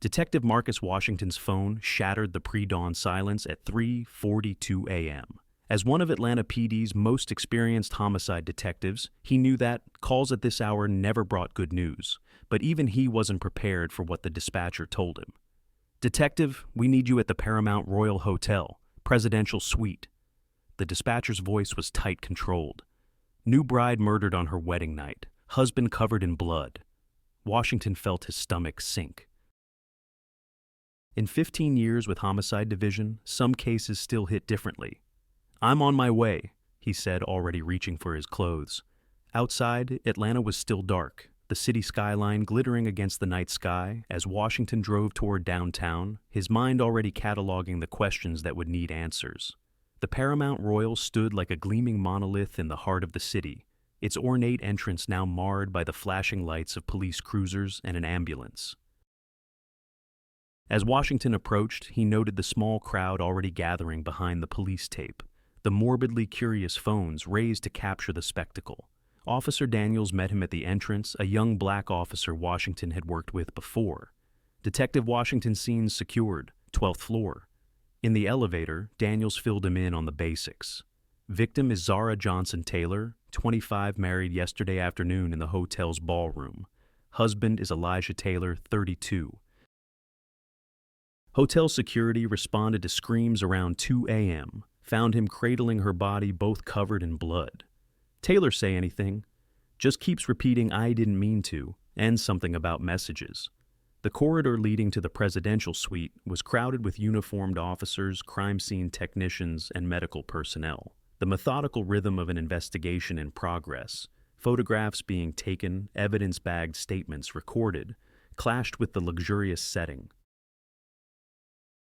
Detective Marcus Washington's phone shattered the pre-dawn silence at 3:42 a.m. As one of Atlanta PD's most experienced homicide detectives, he knew that calls at this hour never brought good news, but even he wasn't prepared for what the dispatcher told him. "Detective, we need you at the Paramount Royal Hotel, Presidential Suite." The dispatcher's voice was tight controlled. New bride murdered on her wedding night, husband covered in blood. Washington felt his stomach sink. In 15 years with Homicide Division, some cases still hit differently. "I'm on my way," he said, already reaching for his clothes. Outside, Atlanta was still dark, the city skyline glittering against the night sky as Washington drove toward downtown, his mind already cataloging the questions that would need answers. The Paramount Royal stood like a gleaming monolith in the heart of the city, its ornate entrance now marred by the flashing lights of police cruisers and an ambulance. As Washington approached, he noted the small crowd already gathering behind the police tape, the morbidly curious phones raised to capture the spectacle. Officer Daniels met him at the entrance, a young black officer Washington had worked with before. Detective Washington's scenes secured, 12th floor. In the elevator, Daniels filled him in on the basics. Victim is Zara Johnson Taylor, 25, married yesterday afternoon in the hotel's ballroom. Husband is Elijah Taylor, 32. Hotel security responded to screams around 2 a.m., found him cradling her body both covered in blood. Taylor say anything? Just keeps repeating "I didn't mean to," and something about messages. The corridor leading to the presidential suite was crowded with uniformed officers, crime scene technicians, and medical personnel. The methodical rhythm of an investigation in progress, photographs being taken, evidence-bagged statements recorded, clashed with the luxurious setting.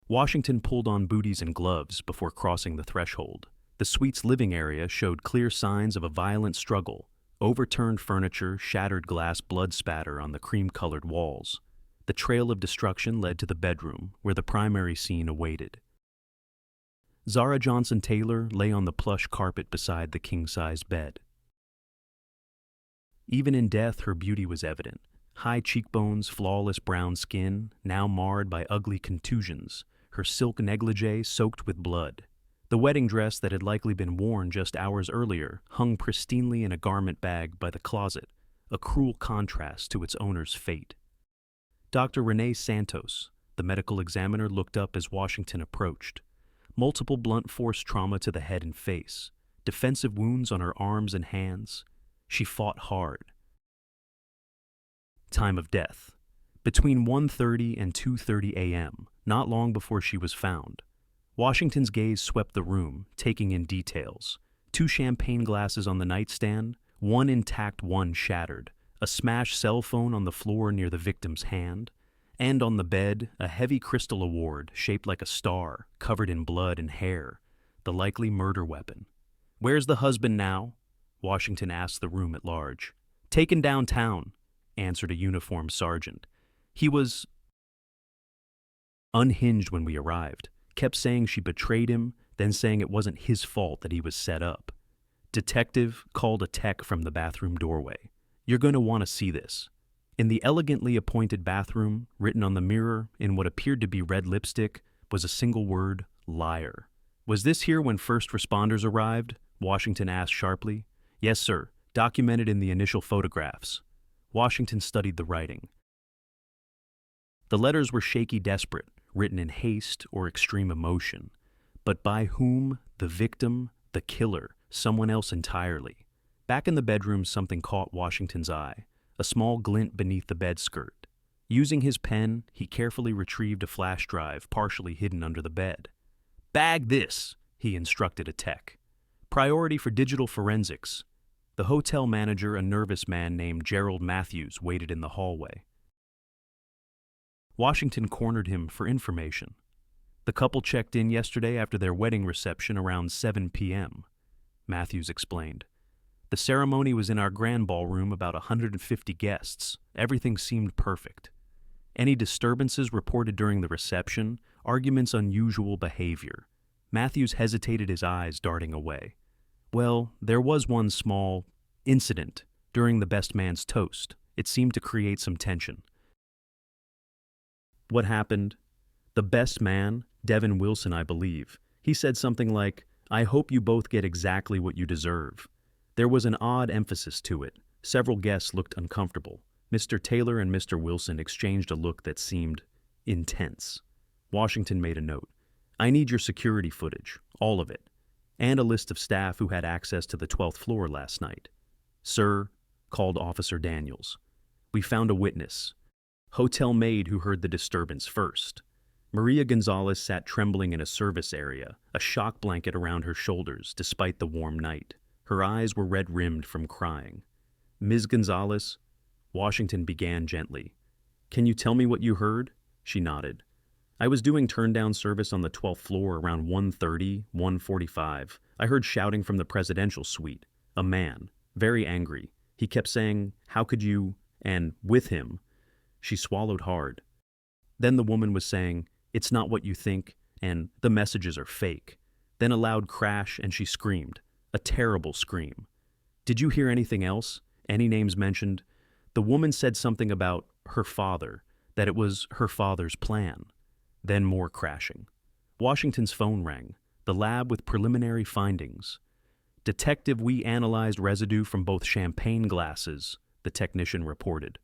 Washington pulled on booties and gloves before crossing the threshold. The suite's living area showed clear signs of a violent struggle: overturned furniture, shattered glass, blood spatter on the cream-colored walls. The trail of destruction led to the bedroom, where the primary scene awaited. Zara Johnson Taylor lay on the plush carpet beside the king-size bed. Even in death, her beauty was evident. High cheekbones, flawless brown skin, now marred by ugly contusions, her silk negligee soaked with blood. The wedding dress that had likely been worn just hours earlier hung pristinely in a garment bag by the closet, a cruel contrast to its owner's fate. Dr. Renee Santos, the medical examiner, looked up as Washington approached. Multiple blunt force trauma to the head and face, defensive wounds on her arms and hands. She fought hard. Time of death: between 1:30 and 2:30 a.m., not long before she was found. Washington's gaze swept the room, taking in details. 2 champagne glasses on the nightstand, one intact, one shattered, a smashed cell phone on the floor near the victim's hand, and on the bed, a heavy crystal award shaped like a star, covered in blood and hair, the likely murder weapon. "Where's the husband now?" Washington asked the room at large. "Taken downtown," answered a uniformed sergeant. "He was unhinged when we arrived. Kept saying she betrayed him, then saying it wasn't his fault that he was set up." Detective called a tech from the bathroom doorway. "You're going to want to see this." In the elegantly appointed bathroom, written on the mirror in what appeared to be red lipstick, was a single word: liar. "Was this here when first responders arrived?" Washington asked sharply. "Yes, sir. Documented in the initial photographs." Washington studied the writing. The letters were shaky, desperate, written in haste or extreme emotion. But by whom? The victim? The killer? Someone else entirely? Back in the bedroom, something caught Washington's eye, a small glint beneath the bed skirt. Using his pen, he carefully retrieved a flash drive partially hidden under the bed. "Bag this," he instructed a tech. "Priority for digital forensics." The hotel manager, a nervous man named Gerald Matthews, waited in the hallway. Washington cornered him for information. "The couple checked in yesterday after their wedding reception around 7 p.m., Matthews explained. "The ceremony was in our grand ballroom, about 150 guests. Everything seemed perfect. Any disturbances reported during the reception, arguments, unusual behavior." Matthews hesitated, his eyes darting away. "Well, there was one small incident during the best man's toast. It seemed to create some tension." What happened? The best man, Devin Wilson, I believe. He said something like, I hope you both get exactly what you deserve. There was an odd emphasis to it. Several guests looked uncomfortable. Mr. Taylor and Mr. Wilson exchanged a look that seemed intense. Washington made a note. I need your security footage, all of it, and a list of staff who had access to the 12th floor last night. Sir, called Officer Daniels. We found a witness. Hotel maid who heard the disturbance first. Maria Gonzalez sat trembling in a service area, a shock blanket around her shoulders despite the warm night. Her eyes were red-rimmed from crying. Ms. Gonzalez, Washington began gently. Can you tell me what you heard? She nodded. I was doing turn-down service on the 12th floor around 1:30, 1:45. I heard shouting from the presidential suite. A man, very angry. He kept saying, how could you, and with him. She swallowed hard. Then the woman was saying, it's not what you think, and the messages are fake. Then a loud crash, and she screamed. A terrible scream. Did you hear anything else? Any names mentioned? The woman said something about her father, that it was her father's plan. Then more crashing. Washington's phone rang. The lab with preliminary findings. Detective, we analyzed residue from both champagne glasses, the technician reported.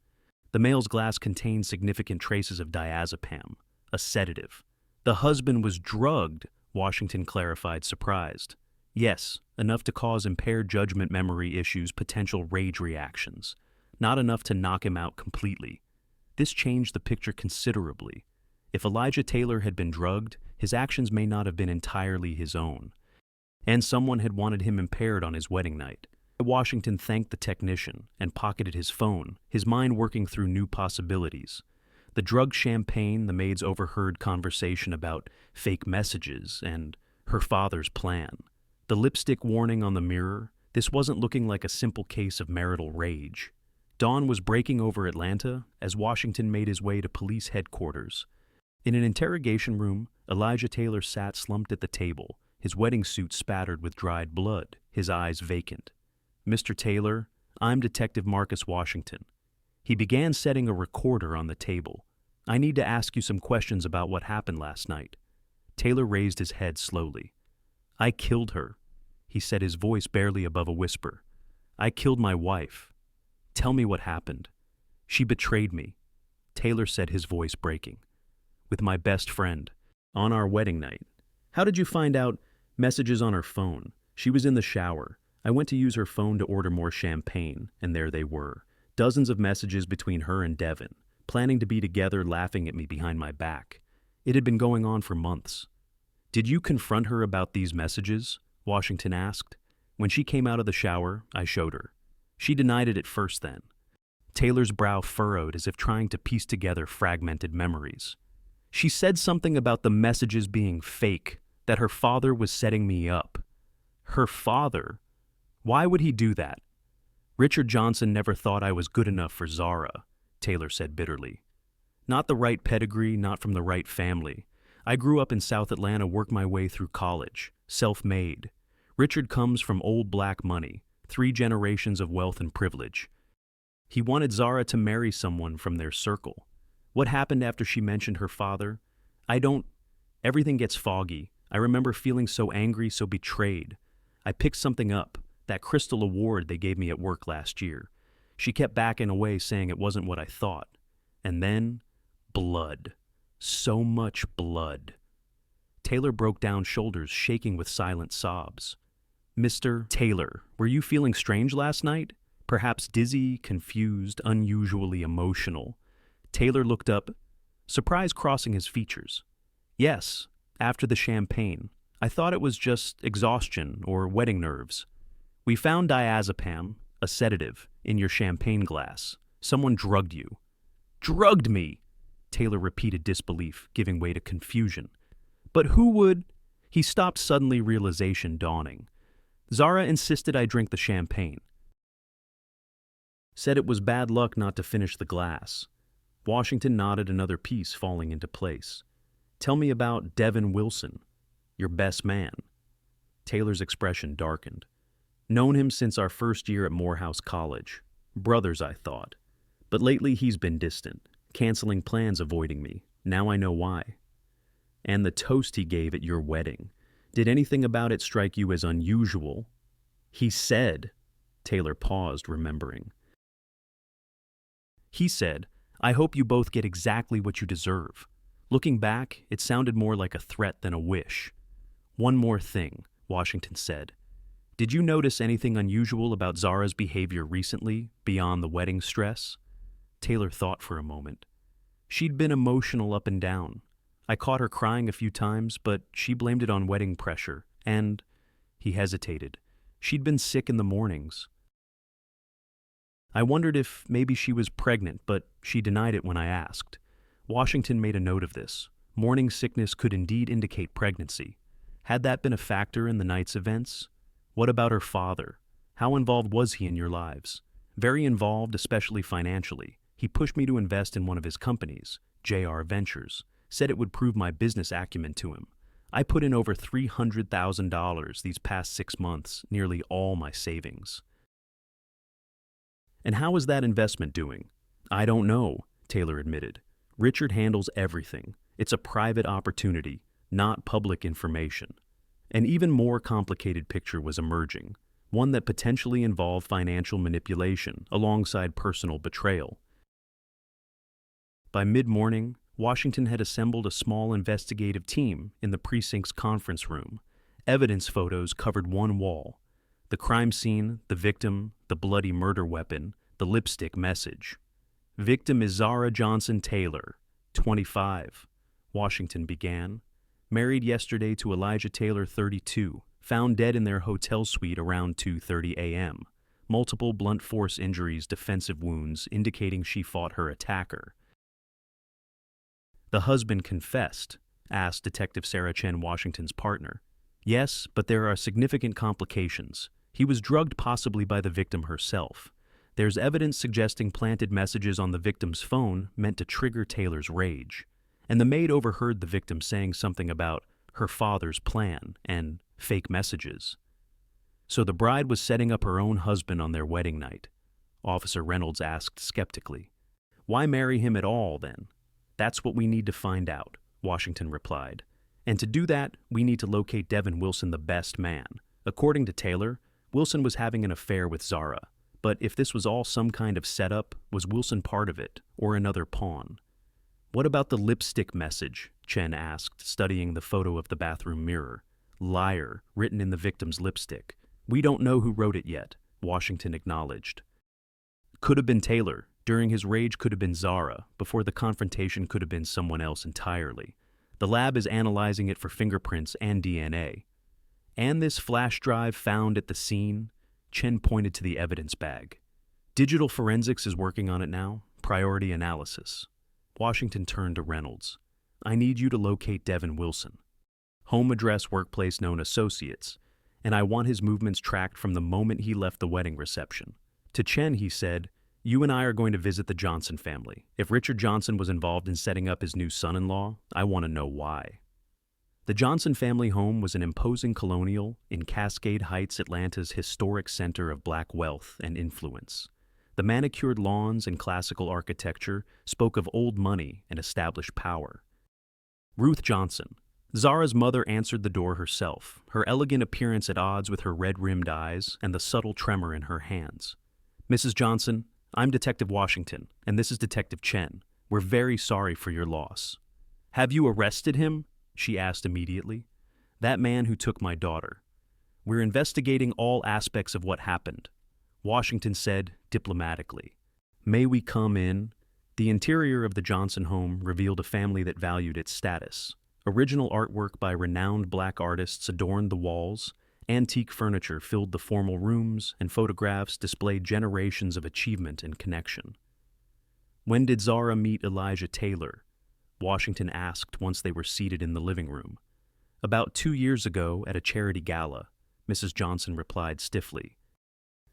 The male's glass contained significant traces of diazepam, a sedative. The husband was drugged, Washington clarified, surprised. Yes, enough to cause impaired judgment memory issues, potential rage reactions. Not enough to knock him out completely. This changed the picture considerably. If Elijah Taylor had been drugged, his actions may not have been entirely his own. And someone had wanted him impaired on his wedding night. Washington thanked the technician and pocketed his phone, his mind working through new possibilities. The drugged champagne, the maid's overheard conversation about fake messages, and her father's plan. The lipstick warning on the mirror, this wasn't looking like a simple case of marital rage. Dawn was breaking over Atlanta as Washington made his way to police headquarters. In an interrogation room, Elijah Taylor sat slumped at the table, his wedding suit spattered with dried blood, his eyes vacant. Mr. Taylor, I'm Detective Marcus Washington. He began setting a recorder on the table. I need to ask you some questions about what happened last night. Taylor raised his head slowly. I killed her, he said, his voice barely above a whisper. I killed my wife. Tell me what happened. She betrayed me, Taylor said, his voice breaking. With my best friend, on our wedding night. How did you find out? Messages on her phone. She was in the shower. I went to use her phone to order more champagne, and there they were. Dozens of messages between her and Devin, planning to be together, laughing at me behind my back. It had been going on for months. Did you confront her about these messages? Washington asked. When she came out of the shower, I showed her. She denied it at first then. Taylor's brow furrowed as if trying to piece together fragmented memories. She said something about the messages being fake, that her father was setting me up. Her father? Why would he do that? Richard Johnson never thought I was good enough for Zara, Taylor said bitterly. Not the right pedigree, not from the right family. I grew up in South Atlanta, worked my way through college, self-made. Richard comes from old black money, 3 generations of wealth and privilege. He wanted Zara to marry someone from their circle. What happened after she mentioned her father? Everything gets foggy. I remember feeling so angry, so betrayed. I picked something up, that crystal award they gave me at work last year. She kept backing away, saying it wasn't what I thought. And then, blood. So much blood. Taylor broke down, shoulders shaking with silent sobs. Mr. Taylor, were you feeling strange last night? Perhaps dizzy, confused, unusually emotional. Taylor looked up, surprise crossing his features. Yes, after the champagne. I thought it was just exhaustion or wedding nerves. We found diazepam, a sedative, in your champagne glass. Someone drugged you. Drugged me, Taylor repeated, disbelief giving way to confusion. But who would? He stopped, suddenly, realization dawning. Zara insisted I drink the champagne. Said it was bad luck not to finish the glass. Washington nodded, another piece falling into place. Tell me about Devin Wilson, your best man. Taylor's expression darkened. Known him since our first year at Morehouse College. Brothers, I thought. But lately he's been distant, canceling plans, avoiding me. Now I know why. And the toast he gave at your wedding. Did anything about it strike you as unusual? He said, Taylor paused, remembering. He said, I hope you both get exactly what you deserve. Looking back, it sounded more like a threat than a wish. One more thing, Washington said. Did you notice anything unusual about Zara's behavior recently, beyond the wedding stress? Taylor thought for a moment. She'd been emotional up and down. I caught her crying a few times, but she blamed it on wedding pressure, and, he hesitated, she'd been sick in the mornings. I wondered if maybe she was pregnant, but she denied it when I asked. Washington made a note of this. Morning sickness could indeed indicate pregnancy. Had that been a factor in the night's events? What about her father? How involved was he in your lives? Very involved, especially financially. He pushed me to invest in one of his companies, JR Ventures, said it would prove my business acumen to him. I put in over $300,000 these past 6 months, nearly all my savings. And how is that investment doing? I don't know, Taylor admitted. Richard handles everything. It's a private opportunity, not public information. An even more complicated picture was emerging, one that potentially involved financial manipulation alongside personal betrayal. By mid-morning, Washington had assembled a small investigative team in the precinct's conference room. Evidence photos covered one wall. The crime scene, the victim, the bloody murder weapon, the lipstick message. Victim is Zara Johnson Taylor, 25, Washington began. Married yesterday to Elijah Taylor, 32, found dead in their hotel suite around 2:30 a.m. Multiple blunt force injuries, defensive wounds, indicating she fought her attacker. The husband confessed, asked Detective Sarah Chen, Washington's partner. Yes, but there are significant complications. He was drugged, possibly by the victim herself. There's evidence suggesting planted messages on the victim's phone meant to trigger Taylor's rage. And the maid overheard the victim saying something about her father's plan and fake messages. So the bride was setting up her own husband on their wedding night. Officer Reynolds asked skeptically. Why marry him at all, then? That's what we need to find out, Washington replied. And to do that, we need to locate Devin Wilson, the best man. According to Taylor, Wilson was having an affair with Zara. But if this was all some kind of setup, was Wilson part of it, or another pawn? What about the lipstick message? Chen asked, studying the photo of the bathroom mirror. Liar, written in the victim's lipstick. We don't know who wrote it yet, Washington acknowledged. Could have been Taylor. During his rage could have been Zara. Before the confrontation could have been someone else entirely. The lab is analyzing it for fingerprints and DNA. And this flash drive found at the scene? Chen pointed to the evidence bag. Digital forensics is working on it now. Priority analysis. Washington turned to Reynolds. I need you to locate Devin Wilson. Home address, workplace, known associates. And I want his movements tracked from the moment he left the wedding reception. To Chen, he said, you and I are going to visit the Johnson family. If Richard Johnson was involved in setting up his new son-in-law, I want to know why. The Johnson family home was an imposing colonial in Cascade Heights, Atlanta's historic center of black wealth and influence. The manicured lawns and classical architecture spoke of old money and established power. Ruth Johnson. Zara's mother answered the door herself, her elegant appearance at odds with her red-rimmed eyes and the subtle tremor in her hands. Mrs. Johnson, I'm Detective Washington, and this is Detective Chen. We're very sorry for your loss. Have you arrested him? She asked immediately. That man who took my daughter. We're investigating all aspects of what happened. Washington said diplomatically. May we come in? The interior of the Johnson home revealed a family that valued its status. Original artwork by renowned black artists adorned the walls, antique furniture filled the formal rooms, and photographs displayed generations of achievement and connection. When did Zara meet Elijah Taylor? Washington asked once they were seated in the living room. About 2 years ago at a charity gala, Mrs. Johnson replied stiffly.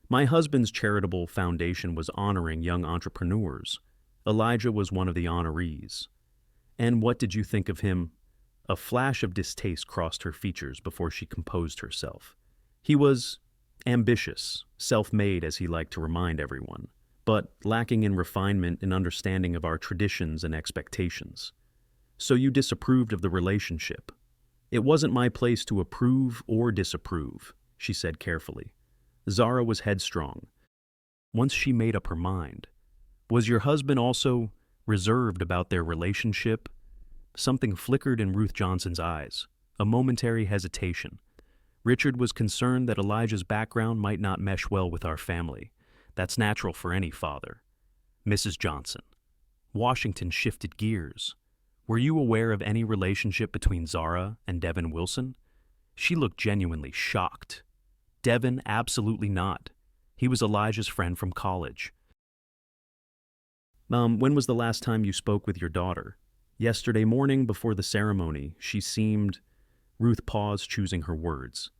My husband's charitable foundation was honoring young entrepreneurs. Elijah was one of the honorees. And what did you think of him? A flash of distaste crossed her features before she composed herself. He was ambitious, self-made, as he liked to remind everyone, but lacking in refinement and understanding of our traditions and expectations. So you disapproved of the relationship. It wasn't my place to approve or disapprove, she said carefully. Zara was headstrong. Once she made up her mind. Was your husband also reserved about their relationship? Something flickered in Ruth Johnson's eyes, a momentary hesitation. Richard was concerned that Elijah's background might not mesh well with our family. That's natural for any father. Mrs. Johnson. Washington shifted gears. Were you aware of any relationship between Zara and Devin Wilson? She looked genuinely shocked. Devin, absolutely not. He was Elijah's friend from college. When was the last time you spoke with your daughter? Yesterday morning before the ceremony, she seemed... Ruth paused, choosing her words.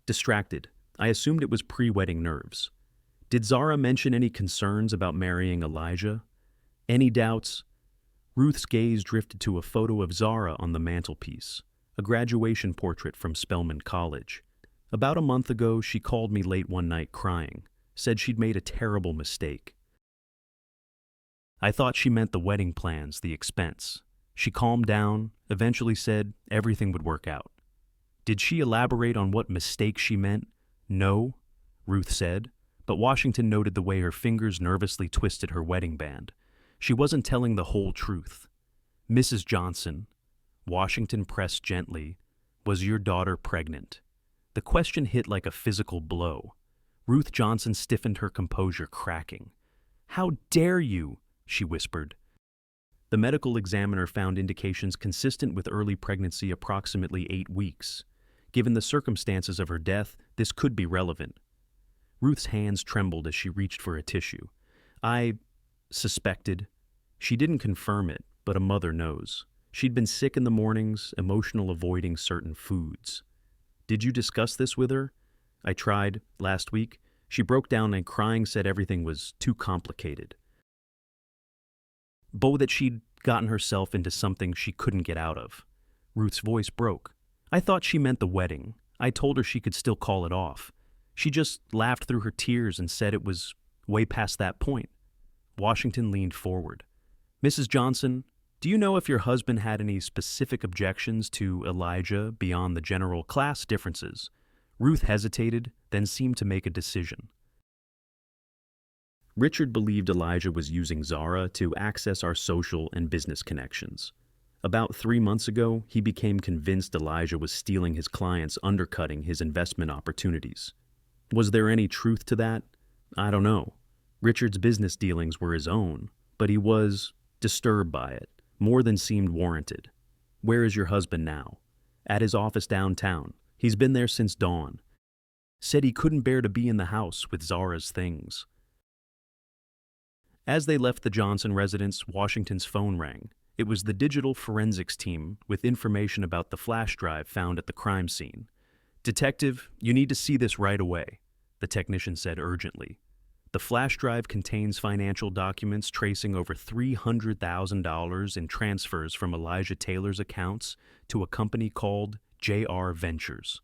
Distracted. I assumed it was pre-wedding nerves. Did Zara mention any concerns about marrying Elijah? Any doubts? Ruth's gaze drifted to a photo of Zara on the mantelpiece, a graduation portrait from Spelman College. About a month ago, she called me late one night crying, said she'd made a terrible mistake. I thought she meant the wedding plans, the expense. She calmed down, eventually said everything would work out. Did she elaborate on what mistake she meant? No, Ruth said, but Washington noted the way her fingers nervously twisted her wedding band. She wasn't telling the whole truth. Mrs. Johnson, Washington pressed gently, was your daughter pregnant? The question hit like a physical blow. Ruth Johnson stiffened, her composure cracking. How dare you, she whispered. The medical examiner found indications consistent with early pregnancy approximately 8 weeks. Given the circumstances of her death, this could be relevant. Ruth's hands trembled as she reached for a tissue. I suspected. She didn't confirm it, but a mother knows. She'd been sick in the mornings, emotional, avoiding certain foods. Did you discuss this with her? I tried last week. She broke down and crying said everything was too complicated. That she'd gotten herself into something she couldn't get out of. Ruth's voice broke. I thought she meant the wedding. I told her she could still call it off. She just laughed through her tears and said it was way past that point. Washington leaned forward. Mrs. Johnson, do you know if your husband had any specific objections to Elijah beyond the general class differences? Ruth hesitated, then seemed to make a decision. Richard believed Elijah was using Zara to access our social and business connections. About 3 months ago, he became convinced Elijah was stealing his clients, undercutting his investment opportunities. Was there any truth to that? I don't know. Richard's business dealings were his own, but he was disturbed by it, more than seemed warranted. Where is your husband now? At his office downtown. He's been there since dawn. Said he couldn't bear to be in the house with Zara's things. As they left the Johnson residence, Washington's phone rang. It was the digital forensics team with information about the flash drive found at the crime scene. Detective, you need to see this right away, the technician said urgently. The flash drive contains financial documents tracing over $300,000 in transfers from Elijah Taylor's accounts to a company called JR Ventures.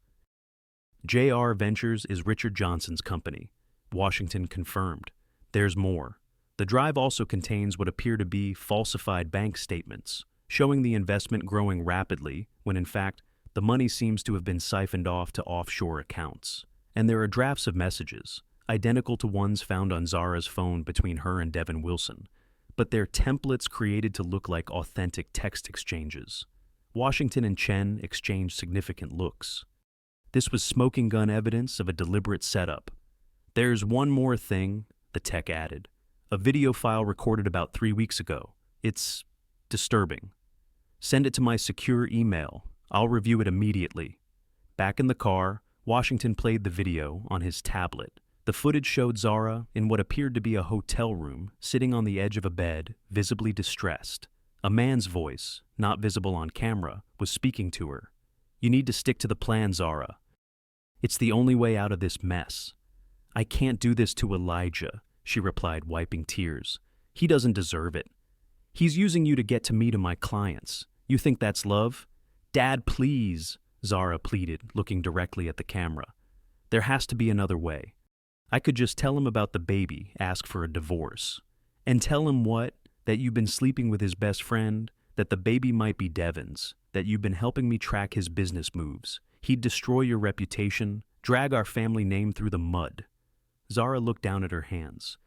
JR Ventures is Richard Johnson's company. Washington confirmed. There's more. The drive also contains what appear to be falsified bank statements, showing the investment growing rapidly when in fact the money seems to have been siphoned off to offshore accounts. And there are drafts of messages, identical to ones found on Zara's phone between her and Devin Wilson, but they're templates created to look like authentic text exchanges. Washington and Chen exchanged significant looks. This was smoking gun evidence of a deliberate setup. There's one more thing, the tech added. A video file recorded about 3 weeks ago. It's disturbing. Send it to my secure email. I'll review it immediately. Back in the car, Washington played the video on his tablet. The footage showed Zara in what appeared to be a hotel room, sitting on the edge of a bed, visibly distressed. A man's voice, not visible on camera, was speaking to her. You need to stick to the plan, Zara. It's the only way out of this mess. I can't do this to Elijah, she replied, wiping tears. He doesn't deserve it. He's using you to get to me to my clients. You think that's love? Dad, please, Zara pleaded, looking directly at the camera. There has to be another way. I could just tell him about the baby, ask for a divorce. And tell him what? That you've been sleeping with his best friend, that the baby might be Devin's, that you've been helping me track his business moves. He'd destroy your reputation, drag our family name through the mud. Zara looked down at her hands.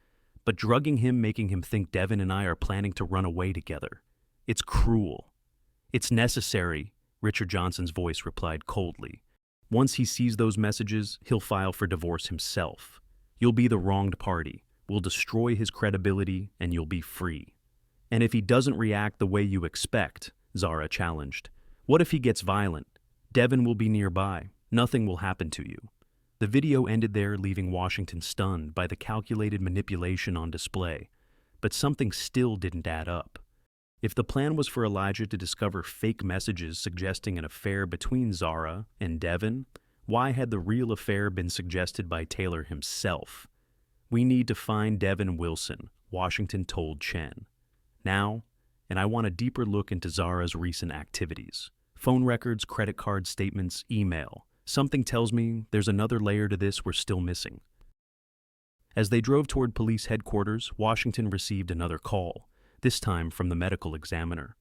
But drugging him, making him think Devin and I are planning to run away together. It's cruel. It's necessary, Richard Johnson's voice replied coldly. Once he sees those messages, he'll file for divorce himself. You'll be the wronged party. We'll destroy his credibility, and you'll be free. And if he doesn't react the way you expect, Zara challenged, what if he gets violent? Devin will be nearby. Nothing will happen to you. The video ended there, leaving Washington stunned by the calculated manipulation on display. But something still didn't add up. If the plan was for Elijah to discover fake messages suggesting an affair between Zara and Devin, why had the real affair been suggested by Taylor himself? We need to find Devin Wilson, Washington told Chen. Now, and I want a deeper look into Zara's recent activities. Phone records, credit card statements, email. Something tells me there's another layer to this we're still missing. As they drove toward police headquarters, Washington received another call, this time from the medical examiner.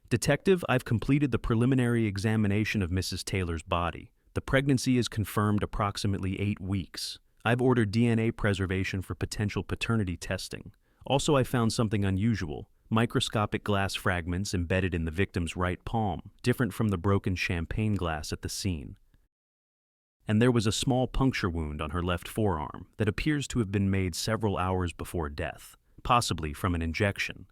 Detective, I've completed the preliminary examination of Mrs. Taylor's body. The pregnancy is confirmed approximately 8 weeks. I've ordered DNA preservation for potential paternity testing. Also, I found something unusual. Microscopic glass fragments embedded in the victim's right palm, different from the broken champagne glass at the scene. And there was a small puncture wound on her left forearm that appears to have been made several hours before death, possibly from an injection.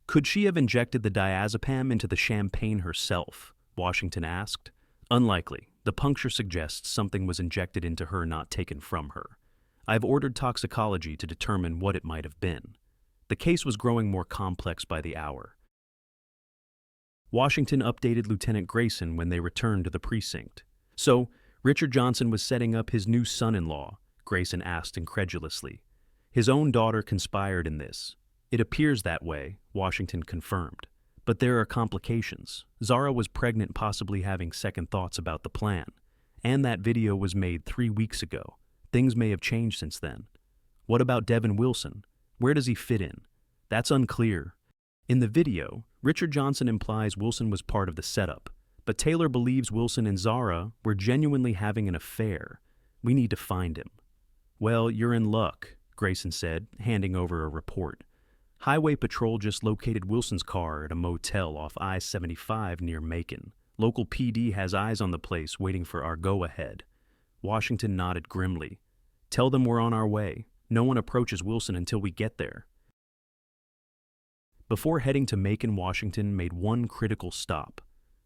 Could she have injected the diazepam into the champagne herself? Washington asked. Unlikely. The puncture suggests something was injected into her, not taken from her. I've ordered toxicology to determine what it might have been. The case was growing more complex by the hour. Washington updated Lieutenant Grayson when they returned to the precinct. So, Richard Johnson was setting up his new son-in-law, Grayson asked incredulously. His own daughter conspired in this. It appears that way, Washington confirmed. But there are complications. Zara was pregnant, possibly having second thoughts about the plan. And that video was made 3 weeks ago. Things may have changed since then. What about Devin Wilson? Where does he fit in? That's unclear. In the video, Richard Johnson implies Wilson was part of the setup. But Taylor believes Wilson and Zara were genuinely having an affair. We need to find him. Well, you're in luck, Grayson said, handing over a report. Highway Patrol just located Wilson's car at a motel off I-75 near Macon. Local PD has eyes on the place waiting for our go-ahead. Washington nodded grimly. Tell them we're on our way. No one approaches Wilson until we get there. Before heading to Macon, Washington made one critical stop.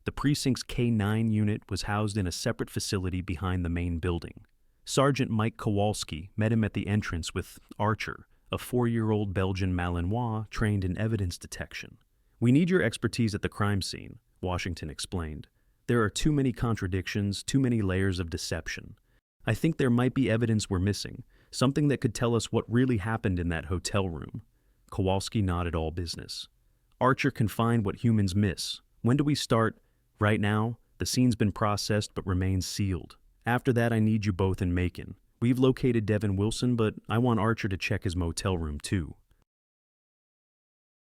The precinct's K-9 unit was housed in a separate facility behind the main building. Sergeant Mike Kowalski met him at the entrance with Archer, a 4-year-old Belgian Malinois trained in evidence detection. We need your expertise at the crime scene, Washington explained. There are too many contradictions, too many layers of deception. I think there might be evidence we're missing, something that could tell us what really happened in that hotel room. Kowalski nodded all business. Archer can find what humans miss. When do we start? Right now, the scene's been processed but remains sealed. After that, I need you both in Macon. We've located Devin Wilson, but I want Archer to check his motel room too.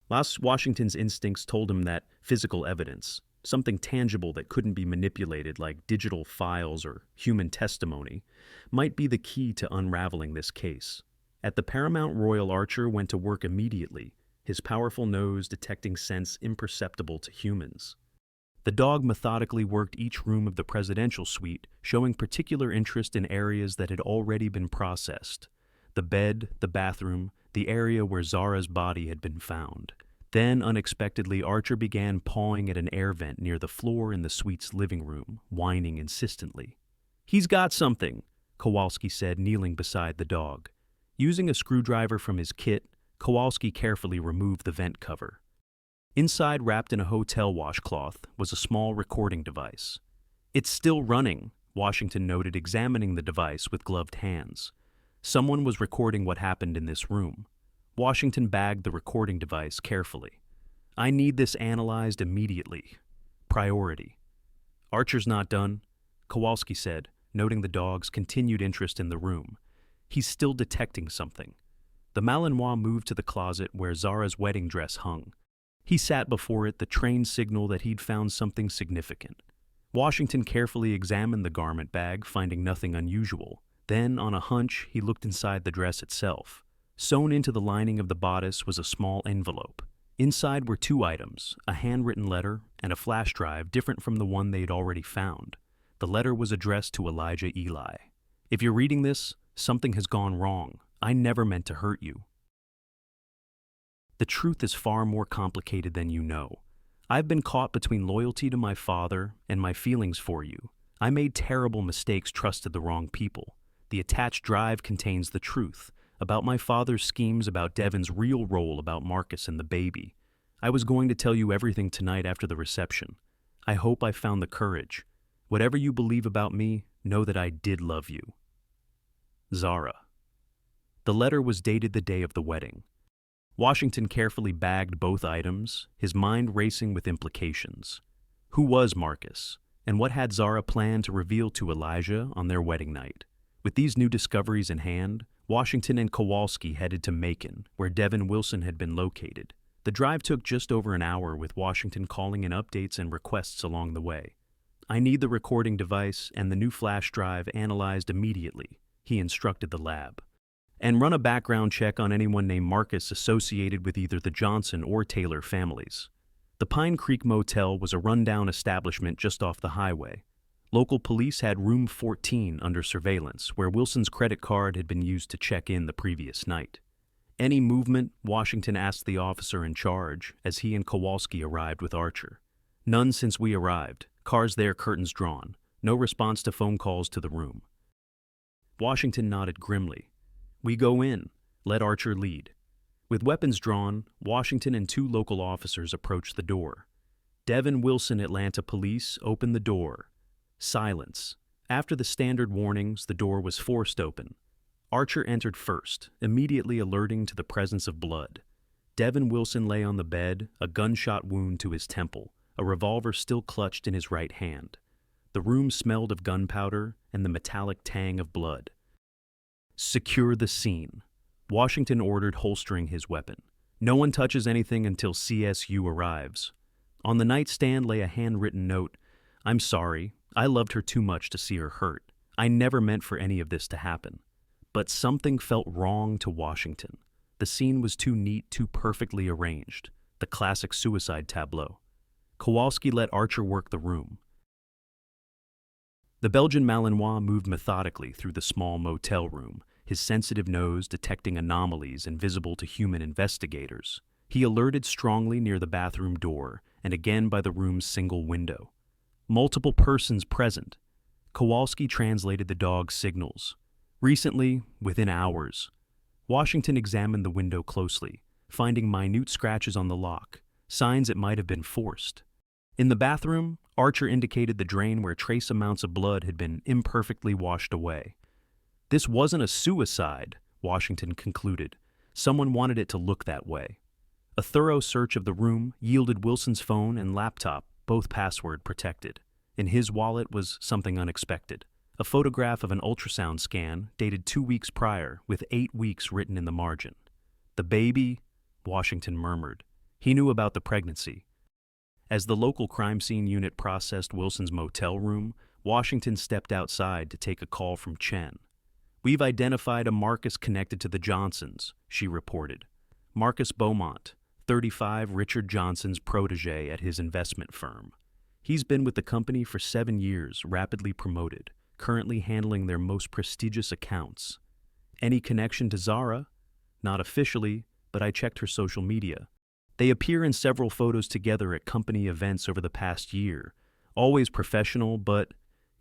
Washington's instincts told him that physical evidence, something tangible that couldn't be manipulated like digital files or human testimony, might be the key to unraveling this case. At the Paramount Royal, Archer went to work immediately, his powerful nose detecting scents imperceptible to humans. The dog methodically worked each room of the presidential suite, showing particular interest in areas that had already been processed. The bed, the bathroom, the area where Zara's body had been found. Then, unexpectedly, Archer began pawing at an air vent near the floor in the suite's living room, whining insistently. He's got something, Kowalski said, kneeling beside the dog. Using a screwdriver from his kit, Kowalski carefully removed the vent cover. Inside, wrapped in a hotel washcloth, was a small recording device. It's still running, Washington noted, examining the device with gloved hands. Someone was recording what happened in this room. Washington bagged the recording device carefully. I need this analyzed immediately. Priority. Archer's not done, Kowalski said, noting the dog's continued interest in the room. He's still detecting something. The Malinois moved to the closet where Zara's wedding dress hung. He sat before it, the trained signal that he'd found something significant. Washington carefully examined the garment bag, finding nothing unusual. Then, on a hunch, he looked inside the dress itself. Sewn into the lining of the bodice was a small envelope. Inside were two items, a handwritten letter and a flash drive different from the one they'd already found. The letter was addressed to Elijah Eli. "If you're reading this, something has gone wrong. I never meant to hurt you. The truth is far more complicated than you know. I've been caught between loyalty to my father and my feelings for you. I made terrible mistakes, trusted the wrong people. The attached drive contains the truth about my father's schemes, about Devin's real role, about Marcus and the baby. I was going to tell you everything tonight after the reception. I hope I found the courage. Whatever you believe about me, know that I did love you. Zara." The letter was dated the day of the wedding. Washington carefully bagged both items, his mind racing with implications. Who was Marcus, and what had Zara planned to reveal to Elijah on their wedding night? With these new discoveries in hand, Washington and Kowalski headed to Macon, where Devin Wilson had been located. The drive took just over an hour, with Washington calling in updates and requests along the way. "I need the recording device and the new flash drive analyzed immediately," he instructed the lab. "And run a background check on anyone named Marcus associated with either the Johnson or Taylor families." The Pine Creek Motel was a rundown establishment just off the highway. Local police had room 14 under surveillance, where Wilson's credit card had been used to check in the previous night. "Any movement?" Washington asked the officer in charge as he and Kowalski arrived with Archer. "None since we arrived. Cars there, curtains drawn. No response to phone calls to the room." Washington nodded grimly. "We go in. Let Archer lead." With weapons drawn, Washington and two local officers approached the door. Devin Wilson, Atlanta Police, opened the door. Silence. After the standard warnings, the door was forced open. Archer entered first, immediately alerting to the presence of blood. Devin Wilson lay on the bed, a gunshot wound to his temple, a revolver still clutched in his right hand. The room smelled of gunpowder and the metallic tang of blood. "Secure the scene," Washington ordered, holstering his weapon. "No one touches anything until CSU arrives." On the nightstand lay a handwritten note. "I'm sorry. I loved her too much to see her hurt. I never meant for any of this to happen." But something felt wrong to Washington. The scene was too neat, too perfectly arranged. The classic suicide tableau. Kowalski let Archer work the room. The Belgian Malinois moved methodically through the small motel room, his sensitive nose detecting anomalies invisible to human investigators. He alerted strongly near the bathroom door and again by the room's single window. Multiple persons present. Kowalski translated the dog's signals. Recently, within hours. Washington examined the window closely, finding minute scratches on the lock, signs it might have been forced. In the bathroom, Archer indicated the drain where trace amounts of blood had been imperfectly washed away. This wasn't a suicide, Washington concluded. Someone wanted it to look that way. A thorough search of the room yielded Wilson's phone and laptop, both password protected. In his wallet was something unexpected. A photograph of an ultrasound scan dated 2 weeks prior, with 8 weeks written in the margin. "The baby," Washington murmured. He knew about the pregnancy. As the local crime scene unit processed Wilson's motel room, Washington stepped outside to take a call from Chen. "We've identified a Marcus connected to the Johnsons," she reported. "Marcus Beaumont, 35, Richard Johnson's protege at his investment firm. He's been with the company for 7 years, rapidly promoted, currently handling their most prestigious accounts. Any connection to Zara? Not officially, but I checked her social media. They appear in several photos together at company events over the past year. Always professional, but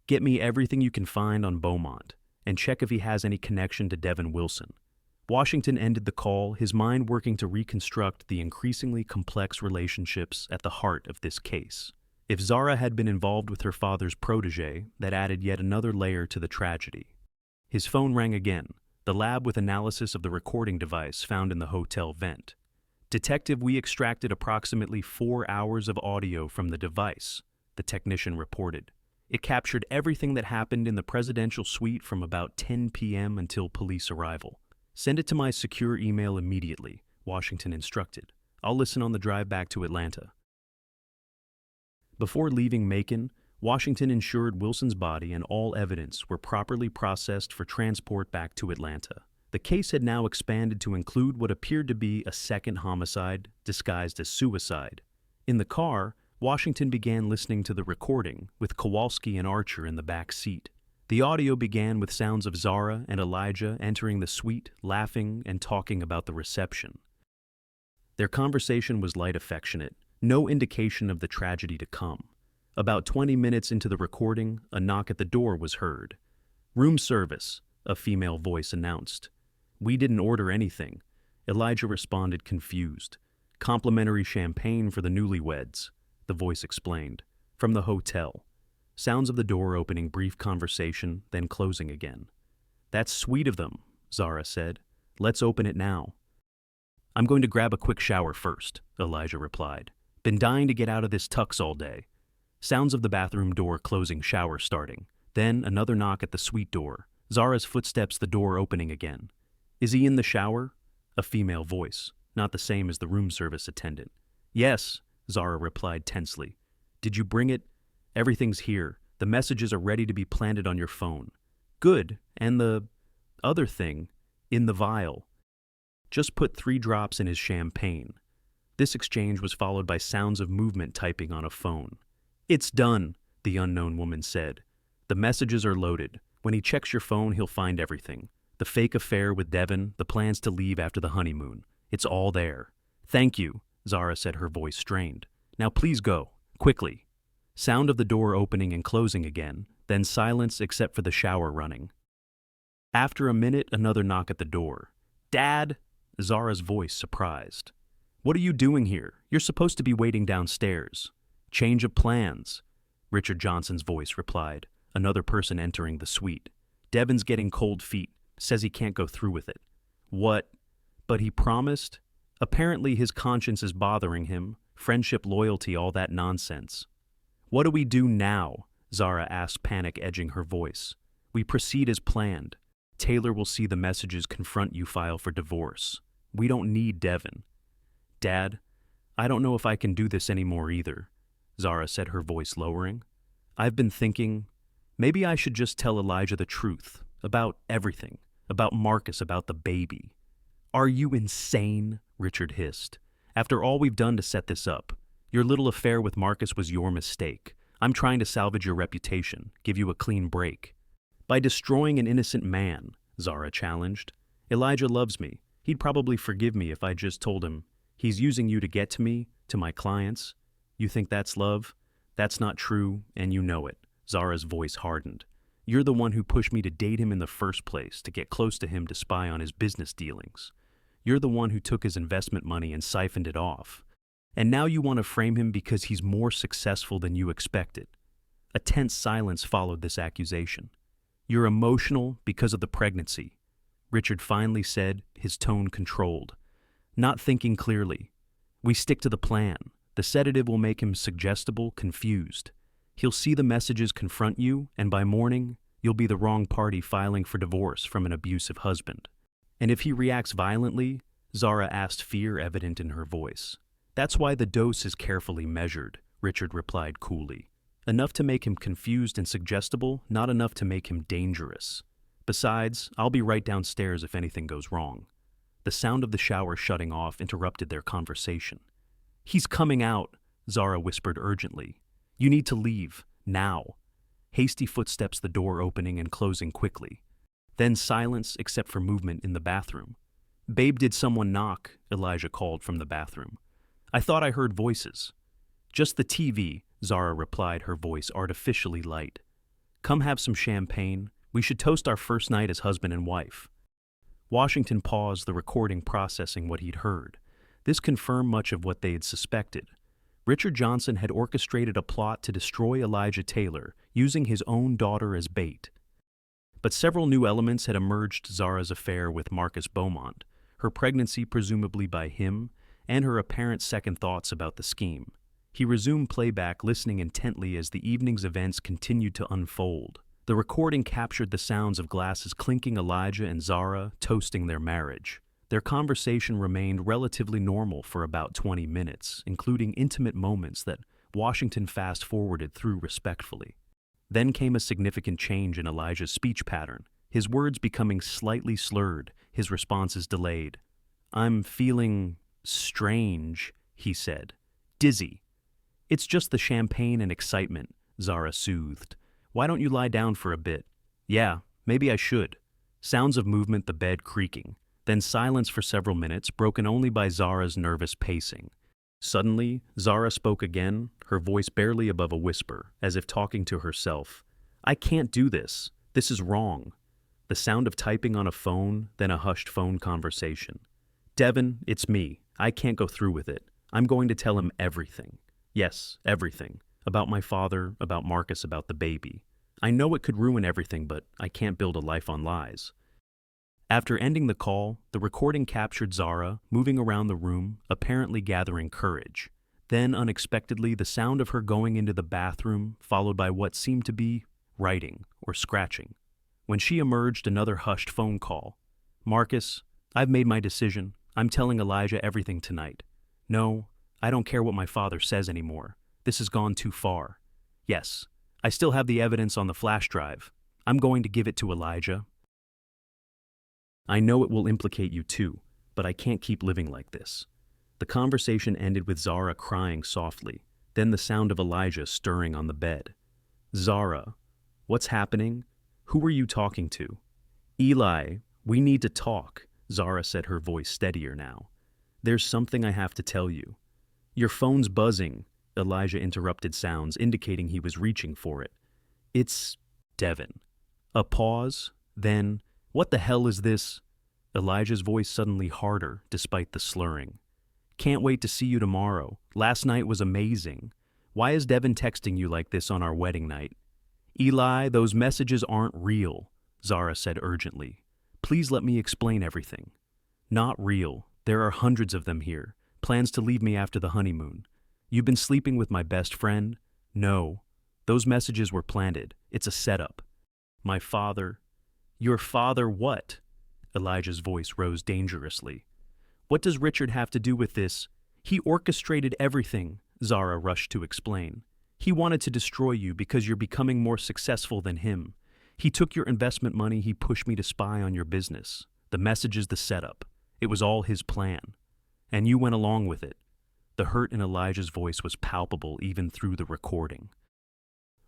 get me everything you can find on Beaumont, and check if he has any connection to Devin Wilson." Washington ended the call, his mind working to reconstruct the increasingly complex relationships at the heart of this case. If Zara had been involved with her father's protege, that added yet another layer to the tragedy. His phone rang again, the lab with analysis of the recording device found in the hotel vent. "Detective, we extracted approximately 4 hours of audio from the device," the technician reported. "It captured everything that happened in the presidential suite from about 10 p.m. until police arrival. Send it to my secure email immediately," Washington instructed. I'll listen on the drive back to Atlanta. Before leaving Macon, Washington ensured Wilson's body and all evidence were properly processed for transport back to Atlanta. The case had now expanded to include what appeared to be a second homicide disguised as suicide. In the car, Washington began listening to the recording, with Kowalski and Archer in the back seat. The audio began with sounds of Zara and Elijah entering the suite, laughing and talking about the reception. Their conversation was light, affectionate, no indication of the tragedy to come. About 20 minutes into the recording, a knock at the door was heard. "Room service," a female voice announced. "We didn't order anything," Elijah responded, confused. "Complimentary champagne for the newlyweds," the voice explained. "From the hotel." Sounds of the door opening, brief conversation, then closing again. "That's sweet of them," Zara said. "Let's open it now." "I'm going to grab a quick shower first," Elijah replied. "Been dying to get out of this tux all day." Sounds of the bathroom door closing, shower starting. Then another knock at the suite door. Zara's footsteps, the door opening again. "Is he in the shower?" A female voice, not the same as the room service attendant. "Yes," Zara replied tensely. "Did you bring it?" "Everything's here. The messages are ready to be planted on your phone." "Good. And the other thing, in the vial." "Just put 3 drops in his champagne." This exchange was followed by sounds of movement typing on a phone. "It's done," the unknown woman said. "The messages are loaded. When he checks your phone, he'll find everything. The fake affair with Devin, the plans to leave after the honeymoon. It's all there." "Thank you," Zara said, her voice strained. "Now please go. Quickly." Sound of the door opening and closing again, then silence except for the shower running. After a minute, another knock at the door. "Dad?" Zara's voice, surprised. "What are you doing here? You're supposed to be waiting downstairs." "Change of plans," Richard Johnson's voice replied, another person entering the suite. "Devin's getting cold feet, says he can't go through with it." "What? But he promised?" "Apparently his conscience is bothering him, friendship, loyalty, all that nonsense." "What do we do now?" Zara asked, panic edging her voice. "We proceed as planned. Taylor will see the messages, confront you, file for divorce. We don't need Devin." "Dad, I don't know if I can do this anymore either," Zara said, her voice lowering. "I've been thinking, maybe I should just tell Elijah the truth, about everything, about Marcus, about the baby." "Are you insane?" Richard hissed. "After all we've done to set this up, your little affair with Marcus was your mistake. I'm trying to salvage your reputation, give you a clean break." "By destroying an innocent man," Zara challenged. "Elijah loves me. He'd probably forgive me if I just told him, he's using you to get to me, to my clients. You think that's love? That's not true, and you know it." Zara's voice hardened. "You're the one who pushed me to date him in the first place, to get close to him, to spy on his business dealings. You're the one who took his investment money and siphoned it off. And now you want to frame him because he's more successful than you expected." A tense silence followed this accusation. "You're emotional because of the pregnancy," Richard finally said, his tone controlled. "Not thinking clearly. We stick to the plan. The sedative will make him suggestible, confused. He'll see the messages, confront you, and by morning, you'll be the wrong party filing for divorce from an abusive husband." "And if he reacts violently?" Zara asked, fear evident in her voice. "That's why the dose is carefully measured," Richard replied coolly. "Enough to make him confused and suggestible, not enough to make him dangerous. Besides, I'll be right downstairs if anything goes wrong." The sound of the shower shutting off interrupted their conversation. "He's coming out," Zara whispered urgently. "You need to leave, now." Hasty footsteps, the door opening and closing quickly. Then silence except for movement in the bathroom. "Babe, did someone knock?" Elijah called from the bathroom. "I thought I heard voices." "Just the TV," Zara replied, her voice artificially light. "Come have some champagne. We should toast our first night as husband and wife." Washington paused, the recording processing what he'd heard. This confirmed much of what they had suspected. Richard Johnson had orchestrated a plot to destroy Elijah Taylor, using his own daughter as bait. But several new elements had emerged: Zara's affair with Marcus Beaumont, her pregnancy presumably by him, and her apparent second thoughts about the scheme. He resumed playback, listening intently as the evening's events continued to unfold. The recording captured the sounds of glasses clinking, Elijah and Zara toasting their marriage. Their conversation remained relatively normal for about 20 minutes, including intimate moments that Washington fast-forwarded through respectfully. Then came a significant change in Elijah's speech pattern, his words becoming slightly slurred, his responses delayed. "I'm feeling strange," he said. "Dizzy." "It's just the champagne and excitement," Zara soothed. "Why don't you lie down for a bit?" "Yeah, maybe I should." Sounds of movement, the bed creaking. Then silence for several minutes, broken only by Zara's nervous pacing. Suddenly, Zara spoke again, her voice barely above a whisper, as if talking to herself. "I can't do this. This is wrong." The sound of typing on a phone, then a hushed phone conversation. "Devin, it's me. I can't go through with it. I'm going to tell him everything. Yes, everything. About my father, about Marcus, about the baby. I know it could ruin everything, but I can't build a life on lies." After ending the call, the recording captured Zara moving around the room, apparently gathering courage. Then, unexpectedly, the sound of her going into the bathroom, followed by what seemed to be writing or scratching. When she emerged, another hushed phone call. "Marcus, I've made my decision. I'm telling Elijah everything tonight. No, I don't care what my father says anymore. This has gone too far. Yes, I still have the evidence on the flash drive. I'm going to give it to Elijah. I know it will implicate you too, but I can't keep living like this." The conversation ended with Zara crying softly, then the sound of Elijah stirring on the bed. "Zara, what's happening? Who are you talking to?" "Eli, we need to talk," Zara said, her voice steadier now. "There's something I have to tell you." "Your phone's buzzing," Elijah interrupted sounds, indicating he was reaching for it. "It's Devin." A pause, then, "What the hell is this?" Elijah's voice suddenly harder, despite the slurring. "Can't wait to see you tomorrow. Last night was amazing. Why is Devin texting you like this on our wedding night?" "Eli, those messages aren't real," Zara said urgently. "Please let me explain everything." "Not real. There are hundreds of them here. Plans to leave me after the honeymoon. You've been sleeping with my best friend?" "No. Those messages were planted. It's a setup." "My father." "Your father what?" Elijah's voice rose dangerously. "What does Richard have to do with this?" "He orchestrated everything," Zara rushed to explain. "He wanted to destroy you because you're becoming more successful than him. He took your investment money, he pushed me to spy on your business. The messages, the setup. It was all his plan. And you went along with it." The hurt in Elijah's voice was palpable even through the recording.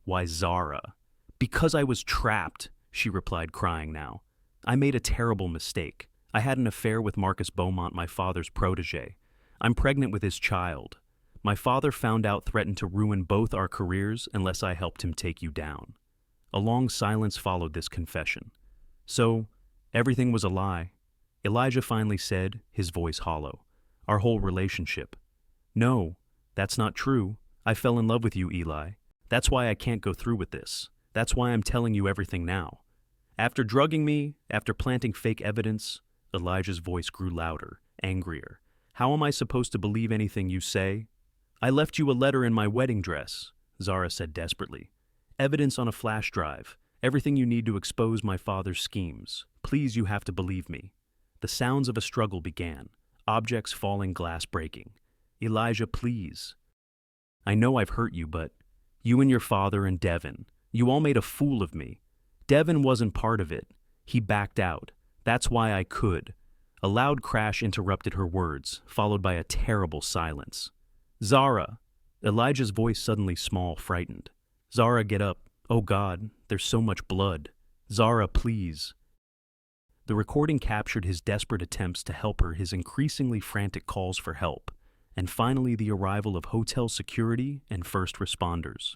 "Why, Zara?" "Because I was trapped," she replied, crying now. "I made a terrible mistake. I had an affair with Marcus Beaumont, my father's protege. I'm pregnant with his child. My father found out, threatened to ruin both our careers unless I helped him take you down." A long silence followed this confession. "So, everything was a lie?" Elijah finally said, his voice hollow. "Our whole relationship." "No, that's not true. I fell in love with you, Eli. That's why I can't go through with this. That's why I'm telling you everything now. After drugging me, after planting fake evidence," Elijah's voice grew louder, angrier. "How am I supposed to believe anything you say?" "I left you a letter in my wedding dress," Zara said desperately. "Evidence on a flash drive. Everything you need to expose my father's schemes. Please, you have to believe me." The sounds of a struggle began, objects falling, glass breaking. "Elijah, please. I know I've hurt you, but you and your father and Devin, you all made a fool of me. Devin wasn't part of it. He backed out. That's why I could." A loud crash interrupted her words, followed by a terrible silence. "Zara!" Elijah's voice suddenly small, frightened. "Zara, get up. Oh God, there's so much blood. Zara, please." The recording captured his desperate attempts to help her, his increasingly frantic calls for help, and finally the arrival of hotel security and first responders.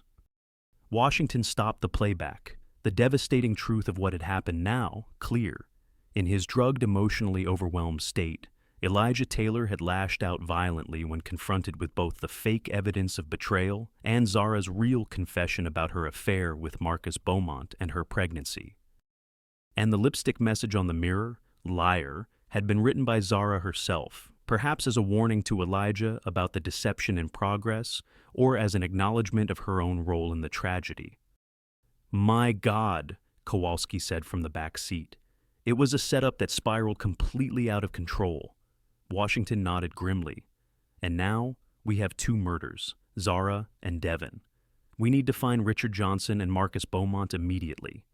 Washington stopped the playback, the devastating truth of what had happened now clear. In his drugged, emotionally overwhelmed state, Elijah Taylor had lashed out violently when confronted with both the fake evidence of betrayal and Zara's real confession about her affair with Marcus Beaumont and her pregnancy. And the lipstick message on the mirror, "Liar," had been written by Zara herself, perhaps as a warning to Elijah about the deception in progress, or as an acknowledgement of her own role in the tragedy. "My God," Kowalski said from the back seat. It was a setup that spiraled completely out of control. Washington nodded grimly. And now, we have two murders, Zara and Devin. We need to find Richard Johnson and Marcus Beaumont immediately.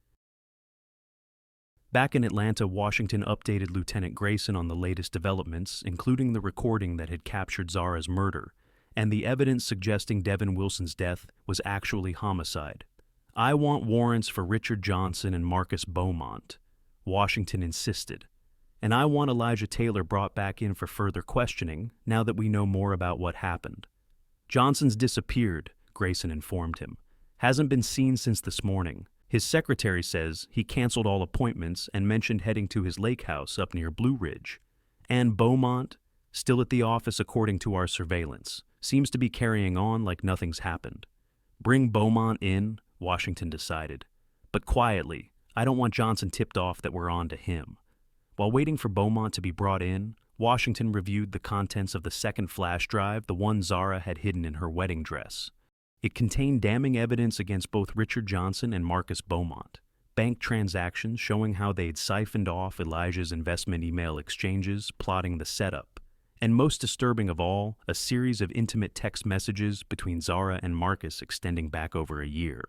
Back in Atlanta, Washington updated Lieutenant Grayson on the latest developments, including the recording that had captured Zara's murder, and the evidence suggesting Devin Wilson's death was actually homicide. I want warrants for Richard Johnson and Marcus Beaumont, Washington insisted. And I want Elijah Taylor brought back in for further questioning, now that we know more about what happened. Johnson's disappeared, Grayson informed him. Hasn't been seen since this morning. His secretary says he canceled all appointments and mentioned heading to his lake house up near Blue Ridge. And Beaumont, still at the office according to our surveillance, seems to be carrying on like nothing's happened. Bring Beaumont in, Washington decided. But quietly, I don't want Johnson tipped off that we're on to him. While waiting for Beaumont to be brought in, Washington reviewed the contents of the second flash drive, the one Zara had hidden in her wedding dress. It contained damning evidence against both Richard Johnson and Marcus Beaumont. Bank transactions showing how they'd siphoned off Elijah's investment email exchanges, plotting the setup. And most disturbing of all, a series of intimate text messages between Zara and Marcus extending back over a year.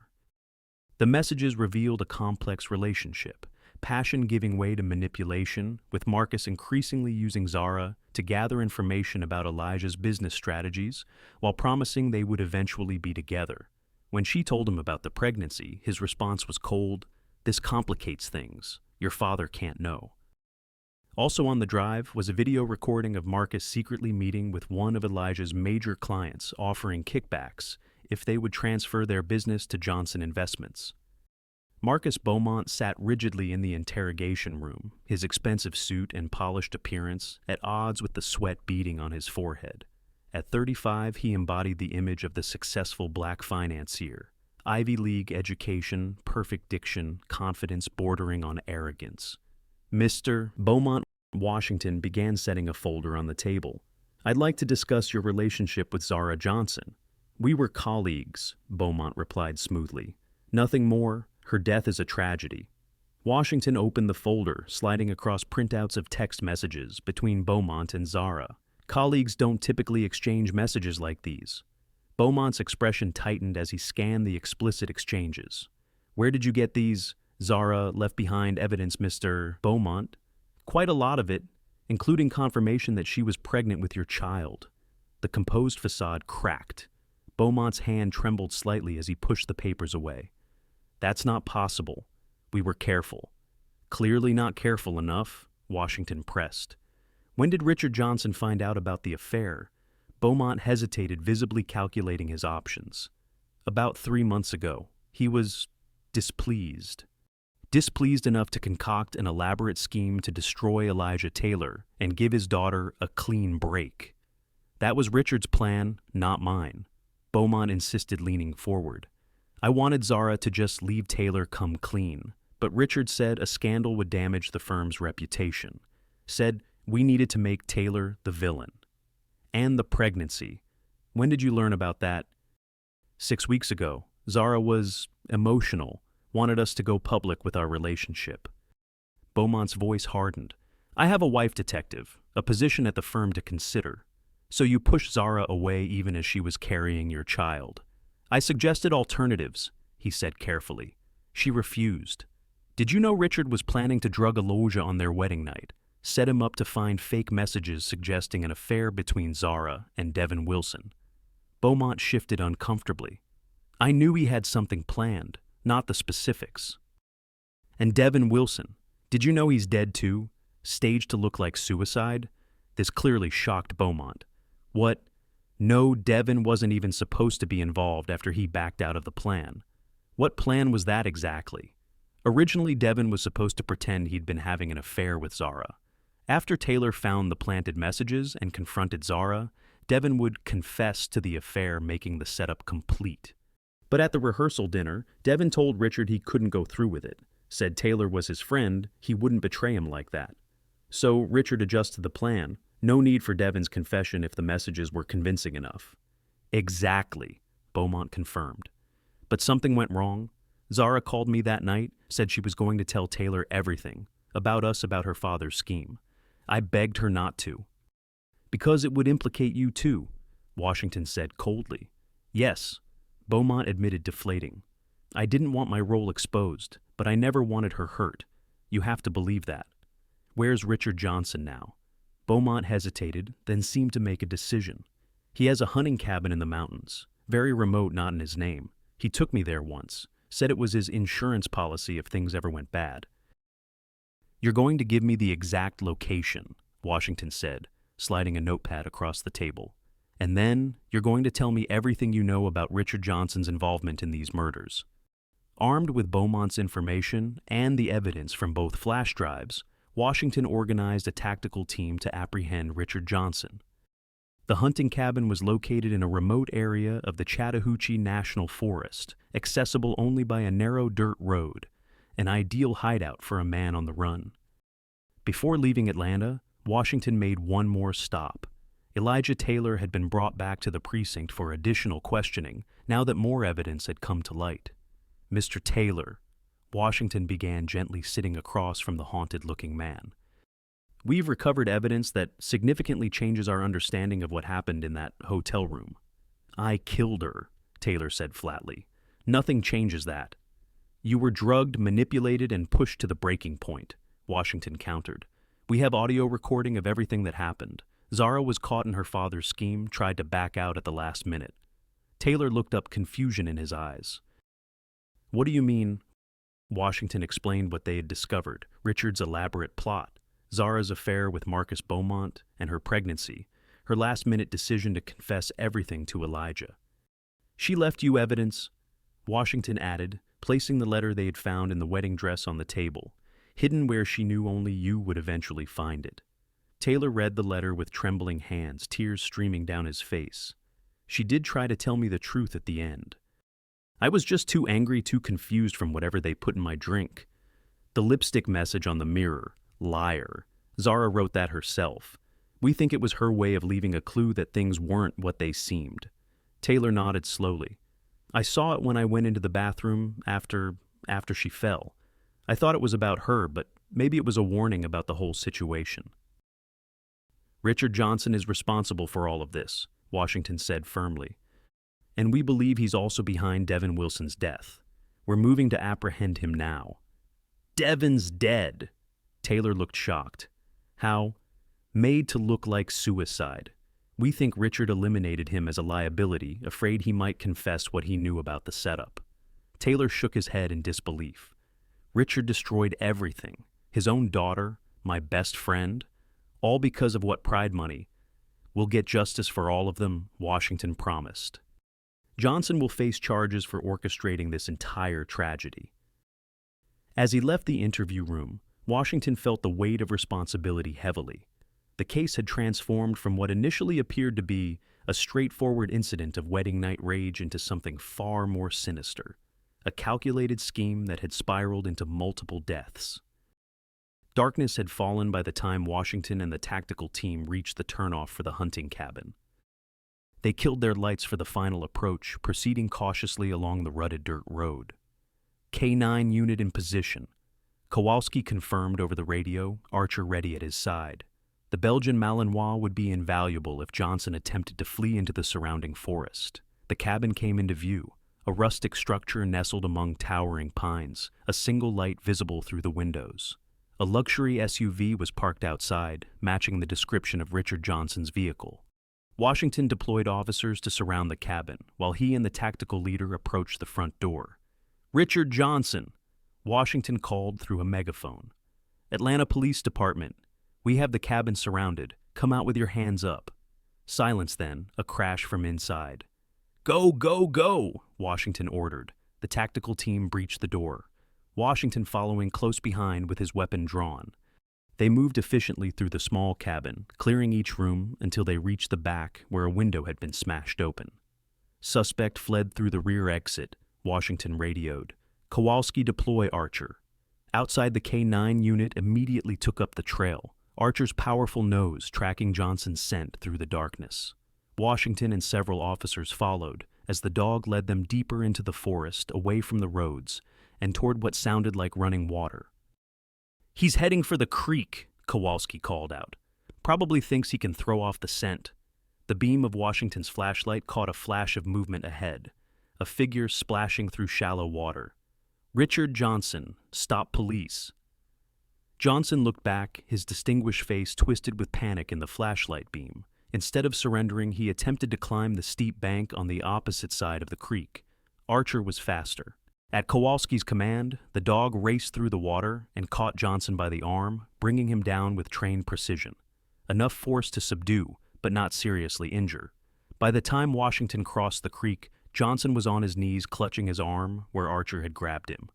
The messages revealed a complex relationship, passion giving way to manipulation, with Marcus increasingly using Zara to gather information about Elijah's business strategies while promising they would eventually be together. When she told him about the pregnancy, his response was cold, "This complicates things. Your father can't know." Also on the drive was a video recording of Marcus secretly meeting with one of Elijah's major clients, offering kickbacks if they would transfer their business to Johnson Investments. Marcus Beaumont sat rigidly in the interrogation room, his expensive suit and polished appearance at odds with the sweat beading on his forehead. At 35, he embodied the image of the successful black financier. Ivy League education, perfect diction, confidence bordering on arrogance. Mr. Beaumont, Washington began setting a folder on the table. "I'd like to discuss your relationship with Zara Johnson." "We were colleagues," Beaumont replied smoothly. "Nothing more. Her death is a tragedy." Washington opened the folder, sliding across printouts of text messages between Beaumont and Zara. Colleagues don't typically exchange messages like these. Beaumont's expression tightened as he scanned the explicit exchanges. "Where did you get these? Zara left behind evidence, Mr. Beaumont." "Quite a lot of it, including confirmation that she was pregnant with your child." The composed facade cracked. Beaumont's hand trembled slightly as he pushed the papers away. "That's not possible. We were careful." "Clearly not careful enough," Washington pressed. "When did Richard Johnson find out about the affair?" Beaumont hesitated, visibly calculating his options. "About 3 months ago. He was displeased. Displeased enough to concoct an elaborate scheme to destroy Elijah Taylor and give his daughter a clean break. That was Richard's plan, not mine." Beaumont insisted, leaning forward. "I wanted Zara to just leave Taylor come clean, but Richard said a scandal would damage the firm's reputation. Said we needed to make Taylor the villain. And the pregnancy. When did you learn about that?" 6 weeks ago. Zara was emotional, wanted us to go public with our relationship." Beaumont's voice hardened. "I have a wife, detective, a position at the firm to consider. So you pushed Zara away even as she was carrying your child." "I suggested alternatives," he said carefully. "She refused. Did you know Richard was planning to drug Elijah on their wedding night, set him up to find fake messages suggesting an affair between Zara and Devin Wilson?" Beaumont shifted uncomfortably. "I knew he had something planned, not the specifics." "And Devin Wilson, did you know he's dead too? Staged to look like suicide?" This clearly shocked Beaumont. "What? No, Devin wasn't even supposed to be involved after he backed out of the plan." "What plan was that exactly?" "Originally, Devin was supposed to pretend he'd been having an affair with Zara. After Taylor found the planted messages and confronted Zara, Devin would confess to the affair, making the setup complete. But at the rehearsal dinner, Devin told Richard he couldn't go through with it, said Taylor was his friend, he wouldn't betray him like that. So Richard adjusted the plan. No need for Devin's confession if the messages were convincing enough. "Exactly," Beaumont confirmed. "But something went wrong. Zara called me that night, said she was going to tell Taylor everything. about her father's scheme. I begged her not to. Because it would implicate you too, Washington said coldly. Yes, Beaumont admitted, deflating. I didn't want my role exposed, but I never wanted her hurt. You have to believe that. Where's Richard Johnson now? Beaumont hesitated, then seemed to make a decision. He has a hunting cabin in the mountains, very remote, not in his name. He took me there once, said it was his insurance policy if things ever went bad. You're going to give me the exact location, Washington said, sliding a notepad across the table. And then you're going to tell me everything you know about Richard Johnson's involvement in these murders. Armed with Beaumont's information and the evidence from both flash drives, Washington organized a tactical team to apprehend Richard Johnson. The hunting cabin was located in a remote area of the Chattahoochee National Forest, accessible only by a narrow dirt road, an ideal hideout for a man on the run. Before leaving Atlanta, Washington made one more stop. Elijah Taylor had been brought back to the precinct for additional questioning now that more evidence had come to light. Mr. Taylor, Washington began, gently sitting across from the haunted-looking man. We've recovered evidence that significantly changes our understanding of what happened in that hotel room. I killed her, Taylor said flatly. Nothing changes that. You were drugged, manipulated, and pushed to the breaking point, Washington countered. We have audio recording of everything that happened. Zara was caught in her father's scheme, tried to back out at the last minute. Taylor looked up, confusion in his eyes. What do you mean? Washington explained what they had discovered, Richard's elaborate plot, Zara's affair with Marcus Beaumont, and her pregnancy, her last-minute decision to confess everything to Elijah. She left you evidence, Washington added, placing the letter they had found in the wedding dress on the table, hidden where she knew only you would eventually find it. Taylor read the letter with trembling hands, tears streaming down his face. She did try to tell me the truth at the end. I was just too angry, too confused from whatever they put in my drink. The lipstick message on the mirror, liar. Zara wrote that herself. We think it was her way of leaving a clue that things weren't what they seemed. Taylor nodded slowly. I saw it when I went into the bathroom after she fell. I thought it was about her, but maybe it was a warning about the whole situation. Richard Johnson is responsible for all of this, Washington said firmly. And we believe he's also behind Devin Wilson's death. We're moving to apprehend him now. Devin's dead. Taylor looked shocked. How? Made to look like suicide. We think Richard eliminated him as a liability, afraid he might confess what he knew about the setup. Taylor shook his head in disbelief. Richard destroyed everything. His own daughter, my best friend, all because of what pride money. We'll get justice for all of them, Washington promised. Johnson will face charges for orchestrating this entire tragedy. As he left the interview room, Washington felt the weight of responsibility heavily. The case had transformed from what initially appeared to be a straightforward incident of wedding night rage into something far more sinister, a calculated scheme that had spiraled into multiple deaths. Darkness had fallen by the time Washington and the tactical team reached the turnoff for the hunting cabin. They killed their lights for the final approach, proceeding cautiously along the rutted dirt road. K-9 unit in position. Kowalski confirmed over the radio, Archer ready at his side. The Belgian Malinois would be invaluable if Johnson attempted to flee into the surrounding forest. The cabin came into view, a rustic structure nestled among towering pines, a single light visible through the windows. A luxury SUV was parked outside, matching the description of Richard Johnson's vehicle. Washington deployed officers to surround the cabin, while he and the tactical leader approached the front door. Richard Johnson, Washington called through a megaphone. Atlanta Police Department, we have the cabin surrounded. Come out with your hands up. Silence then, a crash from inside. Go, go, go, Washington ordered. The tactical team breached the door, Washington following close behind with his weapon drawn. They moved efficiently through the small cabin, clearing each room until they reached the back where a window had been smashed open. Suspect fled through the rear exit, Washington radioed. Kowalski, deploy Archer. Outside, the K-9 unit immediately took up the trail, Archer's powerful nose tracking Johnson's scent through the darkness. Washington and several officers followed as the dog led them deeper into the forest, away from the roads, and toward what sounded like running water. "He's heading for the creek," Kowalski called out. "Probably thinks he can throw off the scent." The beam of Washington's flashlight caught a flash of movement ahead, a figure splashing through shallow water. "Richard Johnson, stop police." Johnson looked back, his distinguished face twisted with panic in the flashlight beam. Instead of surrendering, he attempted to climb the steep bank on the opposite side of the creek. Archer was faster. At Kowalski's command, the dog raced through the water and caught Johnson by the arm, bringing him down with trained precision. Enough force to subdue, but not seriously injure. By the time Washington crossed the creek, Johnson was on his knees clutching his arm where Archer had grabbed him.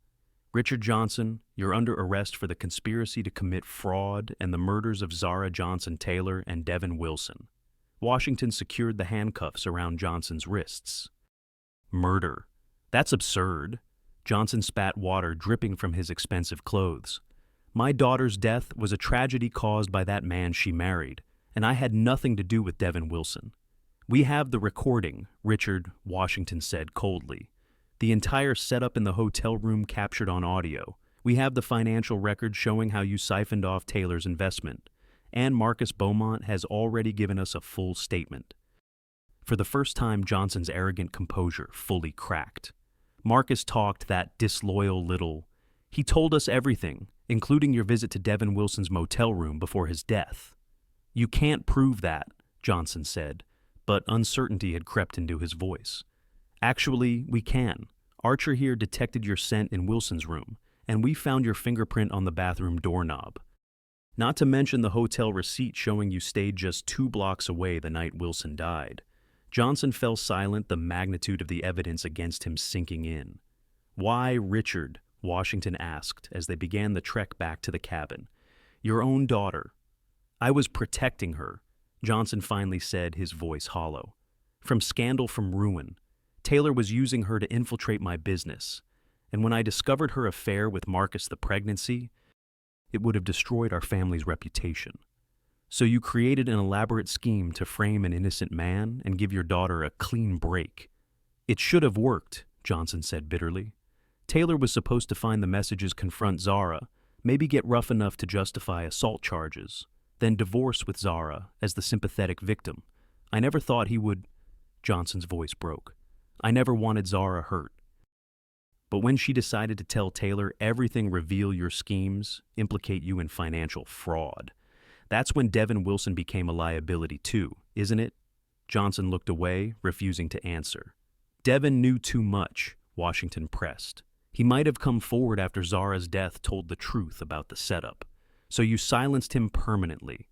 "Richard Johnson, you're under arrest for the conspiracy to commit fraud and the murders of Zara Johnson Taylor and Devin Wilson." Washington secured the handcuffs around Johnson's wrists. "Murder. That's absurd." Johnson spat water dripping from his expensive clothes. "My daughter's death was a tragedy caused by that man she married, and I had nothing to do with Devin Wilson." "We have the recording," Richard, Washington said coldly. "The entire setup in the hotel room captured on audio. We have the financial record showing how you siphoned off Taylor's investment. And Marcus Beaumont has already given us a full statement." For the first time, Johnson's arrogant composure fully cracked. "Marcus talked that disloyal little... He told us everything, including your visit to Devin Wilson's motel room before his death." "You can't prove that," Johnson said, but uncertainty had crept into his voice. "Actually, we can. Archer here detected your scent in Wilson's room, and we found your fingerprint on the bathroom doorknob. Not to mention the hotel receipt showing you stayed just 2 blocks away the night Wilson died." Johnson fell silent, the magnitude of the evidence against him sinking in. "Why, Richard?" Washington asked as they began the trek back to the cabin. "Your own daughter." "I was protecting her," Johnson finally said, his voice hollow. "From scandal, from ruin. Taylor was using her to infiltrate my business. And when I discovered her affair with Marcus, the pregnancy, it would have destroyed our family's reputation. So you created an elaborate scheme to frame an innocent man and give your daughter a clean break." "It should have worked," Johnson said bitterly. "Taylor was supposed to find the messages, confront Zara, maybe get rough enough to justify assault charges, then divorce with Zara as the sympathetic victim. I never thought he would..." Johnson's voice broke. "I never wanted Zara hurt. But when she decided to tell Taylor everything, reveal your schemes, implicate you in financial fraud, that's when Devin Wilson became a liability too, isn't it?" Johnson looked away, refusing to answer. "Devin knew too much," Washington pressed. "He might have come forward after Zara's death told the truth about the setup. So you silenced him permanently."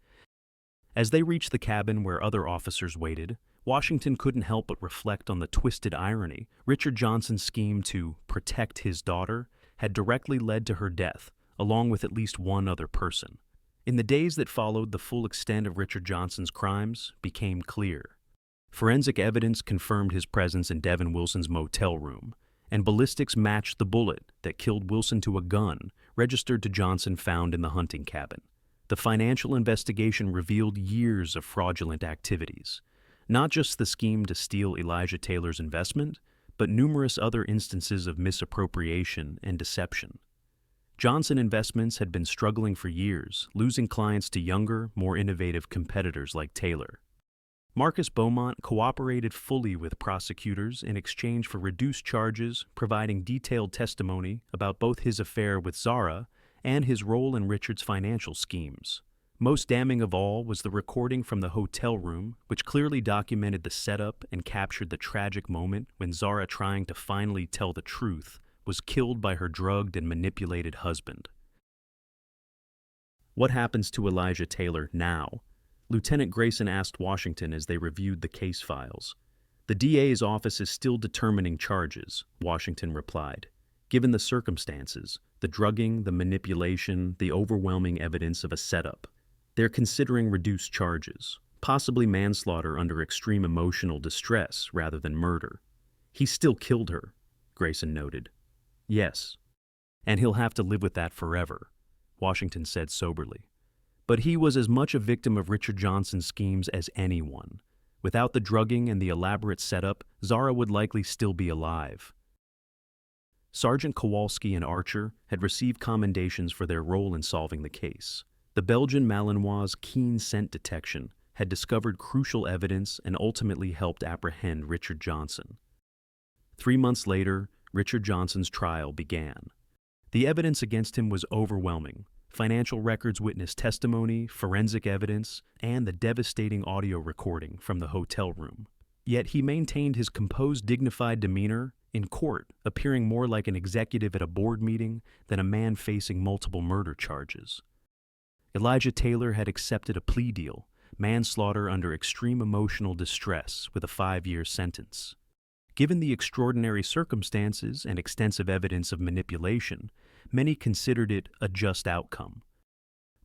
As they reached the cabin where other officers waited, Washington couldn't help but reflect on the twisted irony. Richard Johnson's scheme to protect his daughter had directly led to her death, along with at least one other person. In the days that followed, the full extent of Richard Johnson's crimes became clear. Forensic evidence confirmed his presence in Devin Wilson's motel room, and ballistics matched the bullet that killed Wilson to a gun registered to Johnson found in the hunting cabin. The financial investigation revealed years of fraudulent activities. Not just the scheme to steal Elijah Taylor's investment, but numerous other instances of misappropriation and deception. Johnson Investments had been struggling for years, losing clients to younger, more innovative competitors like Taylor. Marcus Beaumont cooperated fully with prosecutors in exchange for reduced charges, providing detailed testimony about both his affair with Zara and his role in Richard's financial schemes. Most damning of all was the recording from the hotel room, which clearly documented the setup and captured the tragic moment when Zara, trying to finally tell the truth, was killed by her drugged and manipulated husband. What happens to Elijah Taylor now? Lieutenant Grayson asked Washington as they reviewed the case files. "The DA's office is still determining charges," Washington replied. "Given the circumstances, the drugging, the manipulation, the overwhelming evidence of a setup, they're considering reduced charges, possibly manslaughter under extreme emotional distress rather than murder." "He still killed her," Grayson noted. "Yes, and he'll have to live with that forever," Washington said soberly. "But he was as much a victim of Richard Johnson's schemes as anyone. Without the drugging and the elaborate setup, Zara would likely still be alive." Sergeant Kowalski and Archer had received commendations for their role in solving the case. The Belgian Malinois' keen scent detection had discovered crucial evidence and ultimately helped apprehend Richard Johnson. 3 months later, Richard Johnson's trial began. The evidence against him was overwhelming. Financial records witnessed testimony, forensic evidence, and the devastating audio recording from the hotel room. Yet he maintained his composed, dignified demeanor in court, appearing more like an executive at a board meeting than a man facing multiple murder charges. Elijah Taylor had accepted a plea deal, manslaughter under extreme emotional distress, with a 5-year sentence. Given the extraordinary circumstances and extensive evidence of manipulation, many considered it a just outcome.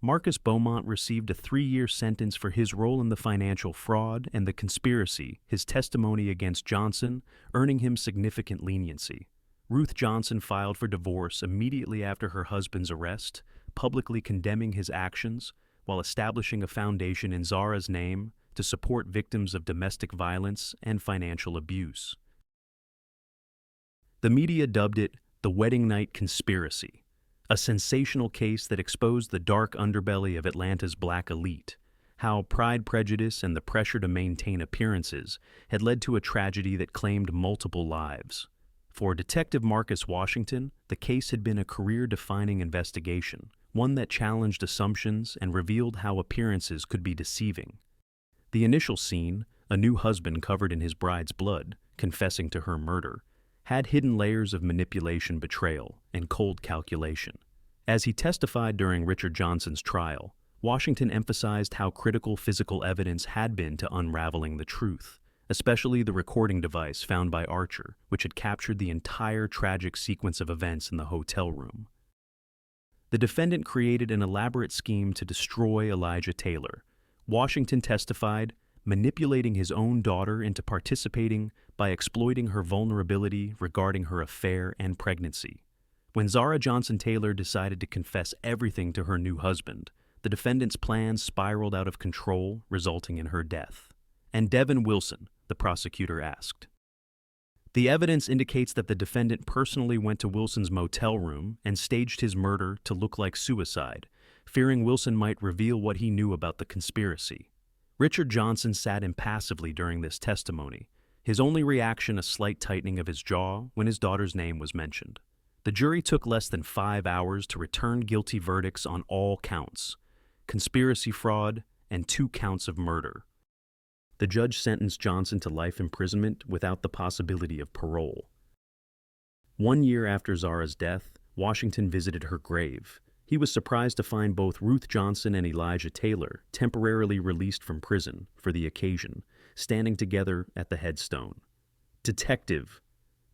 Marcus Beaumont received a 3-year sentence for his role in the financial fraud and the conspiracy, his testimony against Johnson earning him significant leniency. Ruth Johnson filed for divorce immediately after her husband's arrest, publicly condemning his actions while establishing a foundation in Zara's name to support victims of domestic violence and financial abuse. The media dubbed it the Wedding Night Conspiracy, a sensational case that exposed the dark underbelly of Atlanta's black elite, how pride, prejudice, and the pressure to maintain appearances had led to a tragedy that claimed multiple lives. For Detective Marcus Washington, the case had been a career-defining investigation, one that challenged assumptions and revealed how appearances could be deceiving. The initial scene, a new husband covered in his bride's blood, confessing to her murder, had hidden layers of manipulation, betrayal, and cold calculation. As he testified during Richard Johnson's trial, Washington emphasized how critical physical evidence had been to unraveling the truth, especially the recording device found by Archer, which had captured the entire tragic sequence of events in the hotel room. The defendant created an elaborate scheme to destroy Elijah Taylor. Washington testified, manipulating his own daughter into participating by exploiting her vulnerability regarding her affair and pregnancy. When Zara Johnson Taylor decided to confess everything to her new husband, the defendant's plans spiraled out of control, resulting in her death. And Devin Wilson, the prosecutor asked. The evidence indicates that the defendant personally went to Wilson's motel room and staged his murder to look like suicide, fearing Wilson might reveal what he knew about the conspiracy. Richard Johnson sat impassively during this testimony, his only reaction a slight tightening of his jaw when his daughter's name was mentioned. The jury took less than 5 hours to return guilty verdicts on all counts: conspiracy, fraud, and 2 counts of murder. The judge sentenced Johnson to life imprisonment without the possibility of parole. 1 year after Zara's death, Washington visited her grave. He was surprised to find both Ruth Johnson and Elijah Taylor, temporarily released from prison for the occasion, standing together at the headstone. "Detective,"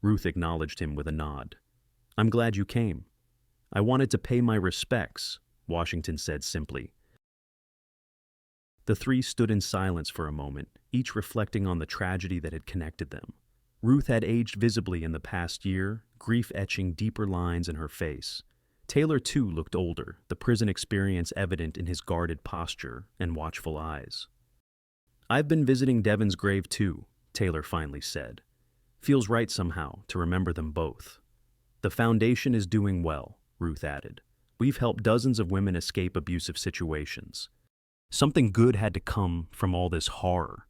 Ruth acknowledged him with a nod. "I'm glad you came." "I wanted to pay my respects," Washington said simply. The three stood in silence for a moment, each reflecting on the tragedy that had connected them. Ruth had aged visibly in the past year, grief etching deeper lines in her face. Taylor, too, looked older, the prison experience evident in his guarded posture and watchful eyes. "I've been visiting Devin's grave, too," Taylor finally said. "Feels right somehow to remember them both." "The foundation is doing well," Ruth added. "We've helped dozens of women escape abusive situations. Something good had to come from all this horror."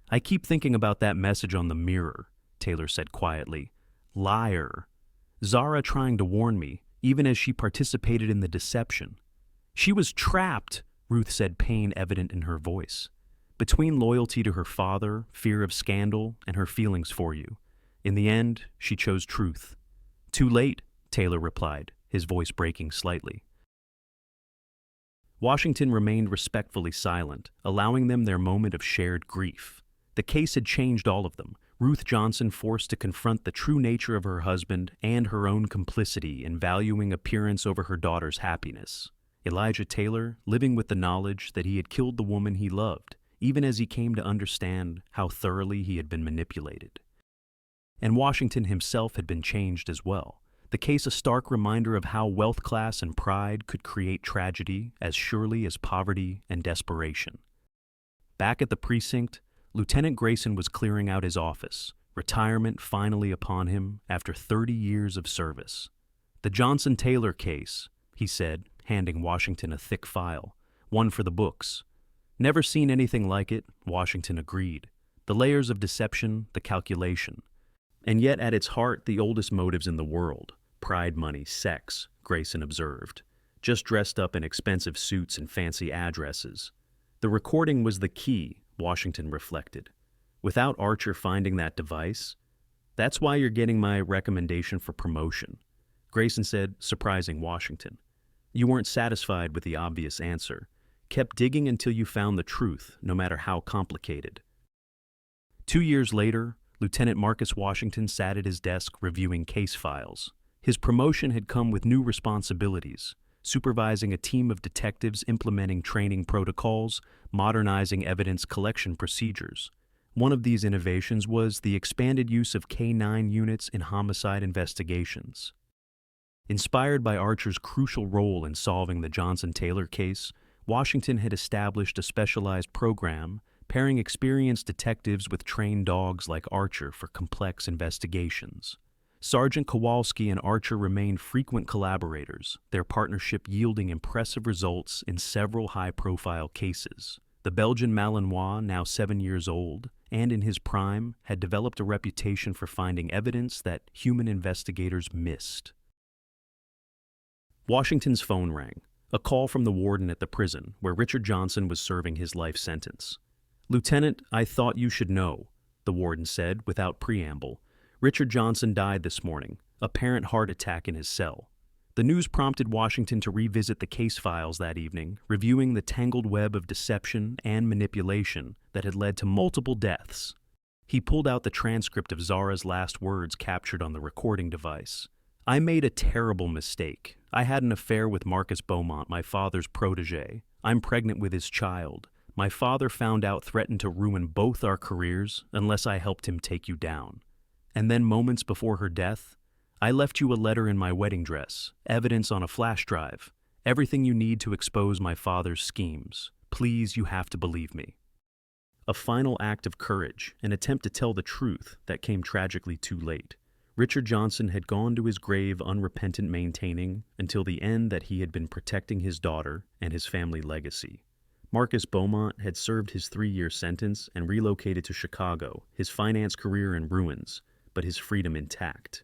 "I keep thinking about that message on the mirror," Taylor said quietly. "Liar. Zara trying to warn me, even as she participated in the deception." "She was trapped," Ruth said, pain evident in her voice. "Between loyalty to her father, fear of scandal, and her feelings for you. In the end, she chose truth." "Too late," Taylor replied, his voice breaking slightly. Washington remained respectfully silent, allowing them their moment of shared grief. The case had changed all of them. Ruth Johnson forced to confront the true nature of her husband and her own complicity in valuing appearance over her daughter's happiness. Elijah Taylor living with the knowledge that he had killed the woman he loved, even as he came to understand how thoroughly he had been manipulated. And Washington himself had been changed as well. The case a stark reminder of how wealth, class, and pride could create tragedy as surely as poverty and desperation. Back at the precinct, Lieutenant Grayson was clearing out his office, retirement finally upon him after 30 years of service. "The Johnson-Taylor case," he said, handing Washington a thick file. "One for the books." "Never seen anything like it," Washington agreed. "The layers of deception, the calculation. And yet at its heart, the oldest motives in the world. Pride money, sex," Grayson observed. "Just dressed up in expensive suits and fancy addresses." The recording was the key, Washington reflected. Without Archer finding that device, "That's why you're getting my recommendation for promotion," Grayson said, surprising Washington. "You weren't satisfied with the obvious answer. Kept digging until you found the truth, no matter how complicated." 2 years later, Lieutenant Marcus Washington sat at his desk reviewing case files. His promotion had come with new responsibilities, supervising a team of detectives implementing training protocols, modernizing evidence collection procedures. One of these innovations was the expanded use of K-9 units in homicide investigations. Inspired by Archer's crucial role in solving the Johnson-Taylor case, Washington had established a specialized program pairing experienced detectives with trained dogs like Archer for complex investigations. Sergeant Kowalski and Archer remained frequent collaborators, their partnership yielding impressive results in several high-profile cases. The Belgian Malinois, now 7 years old, and in his prime, had developed a reputation for finding evidence that human investigators missed. Washington's phone rang, a call from the warden at the prison, where Richard Johnson was serving his life sentence. "Lieutenant, I thought you should know," the warden said without preamble. "Richard Johnson died this morning, apparent heart attack in his cell." The news prompted Washington to revisit the case files that evening, reviewing the tangled web of deception and manipulation that had led to multiple deaths. He pulled out the transcript of Zara's last words captured on the recording device. "I made a terrible mistake. I had an affair with Marcus Beaumont, my father's protege. I'm pregnant with his child. My father found out threatened to ruin both our careers unless I helped him take you down. And then moments before her death, I left you a letter in my wedding dress, evidence on a flash drive, everything you need to expose my father's schemes. Please, you have to believe me." A final act of courage, an attempt to tell the truth that came tragically too late. Richard Johnson had gone to his grave unrepentant, maintaining until the end that he had been protecting his daughter and his family legacy. Marcus Beaumont had served his 3-year sentence and relocated to Chicago, his finance career in ruins, but his freedom intact.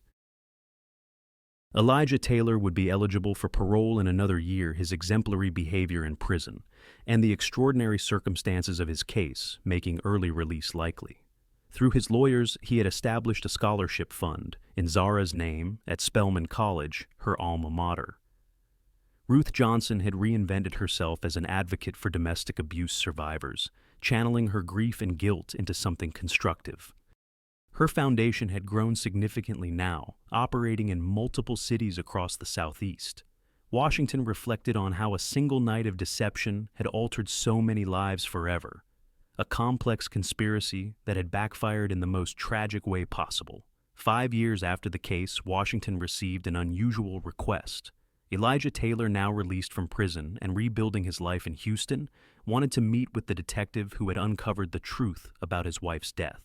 Elijah Taylor would be eligible for parole in another year, his exemplary behavior in prison, and the extraordinary circumstances of his case making early release likely. Through his lawyers, he had established a scholarship fund in Zara's name at Spelman College, her alma mater. Ruth Johnson had reinvented herself as an advocate for domestic abuse survivors, channeling her grief and guilt into something constructive. Her foundation had grown significantly now, operating in multiple cities across the Southeast. Washington reflected on how a single night of deception had altered so many lives forever, a complex conspiracy that had backfired in the most tragic way possible. 5 years after the case, Washington received an unusual request. Elijah Taylor, now released from prison and rebuilding his life in Houston, wanted to meet with the detective who had uncovered the truth about his wife's death.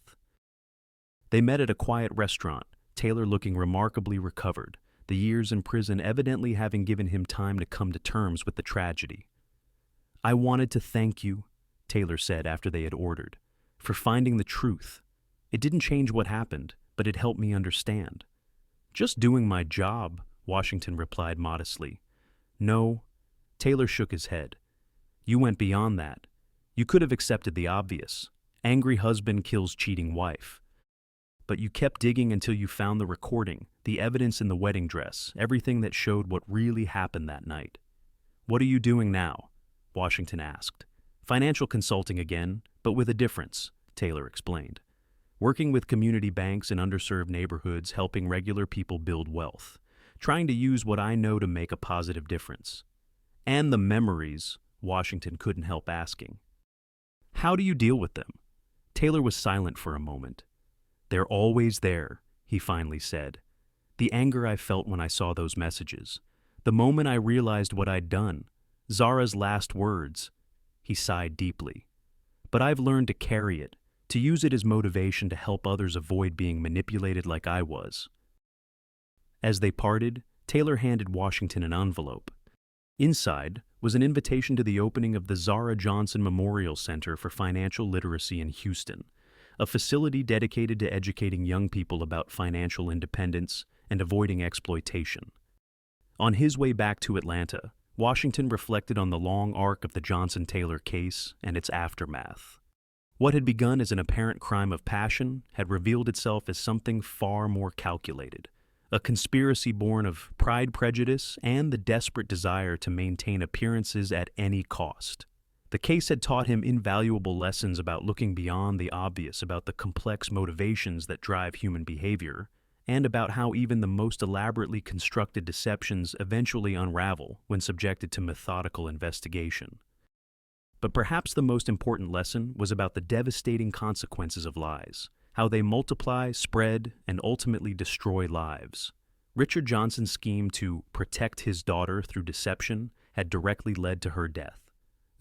They met at a quiet restaurant, Taylor looking remarkably recovered, the years in prison evidently having given him time to come to terms with the tragedy. "I wanted to thank you," Taylor said after they had ordered, "for finding the truth. It didn't change what happened, but it helped me understand." "Just doing my job," Washington replied modestly. "No," Taylor shook his head. "You went beyond that. You could have accepted the obvious. Angry husband kills cheating wife. But you kept digging until you found the recording, the evidence in the wedding dress, everything that showed what really happened that night." "What are you doing now?" Washington asked. "Financial consulting again, but with a difference," Taylor explained. "Working with community banks in underserved neighborhoods, helping regular people build wealth. Trying to use what I know to make a positive difference." "And the memories," Washington couldn't help asking. "How do you deal with them?" Taylor was silent for a moment. "They're always there," he finally said. "The anger I felt when I saw those messages. The moment I realized what I'd done. Zara's last words." He sighed deeply. "But I've learned to carry it, to use it as motivation to help others avoid being manipulated like I was. As they parted, Taylor handed Washington an envelope. Inside was an invitation to the opening of the Zara Johnson Memorial Center for Financial Literacy in Houston, a facility dedicated to educating young people about financial independence and avoiding exploitation. On his way back to Atlanta, Washington reflected on the long arc of the Johnson-Taylor case and its aftermath. What had begun as an apparent crime of passion had revealed itself as something far more calculated, a conspiracy born of pride, prejudice, and the desperate desire to maintain appearances at any cost. The case had taught him invaluable lessons about looking beyond the obvious, about the complex motivations that drive human behavior, and about how even the most elaborately constructed deceptions eventually unravel when subjected to methodical investigation. But perhaps the most important lesson was about the devastating consequences of lies, how they multiply, spread, and ultimately destroy lives. Richard Johnson's scheme to protect his daughter through deception had directly led to her death.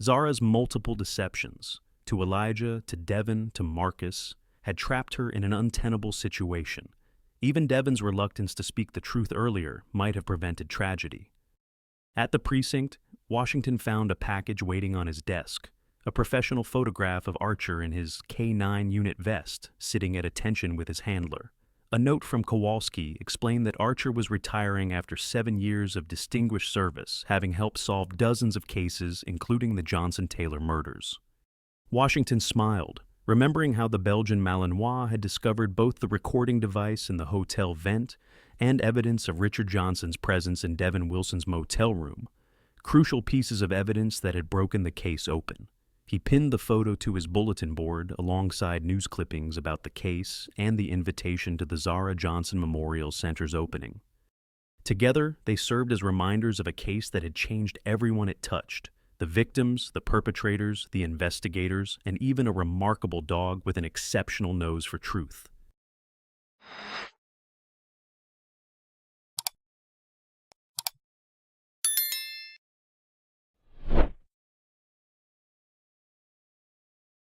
Zara's multiple deceptions, to Elijah, to Devin, to Marcus, had trapped her in an untenable situation. Even Devin's reluctance to speak the truth earlier might have prevented tragedy. At the precinct, Washington found a package waiting on his desk, a professional photograph of Archer in his K9 unit vest sitting at attention with his handler. A note from Kowalski explained that Archer was retiring after 7 years of distinguished service, having helped solve dozens of cases, including the Johnson-Taylor murders. Washington smiled, remembering how the Belgian Malinois had discovered both the recording device in the hotel vent and evidence of Richard Johnson's presence in Devin Wilson's motel room, crucial pieces of evidence that had broken the case open. He pinned the photo to his bulletin board alongside news clippings about the case and the invitation to the Zara Johnson Memorial Center's opening. Together, they served as reminders of a case that had changed everyone it touched: the victims, the perpetrators, the investigators, and even a remarkable dog with an exceptional nose for truth.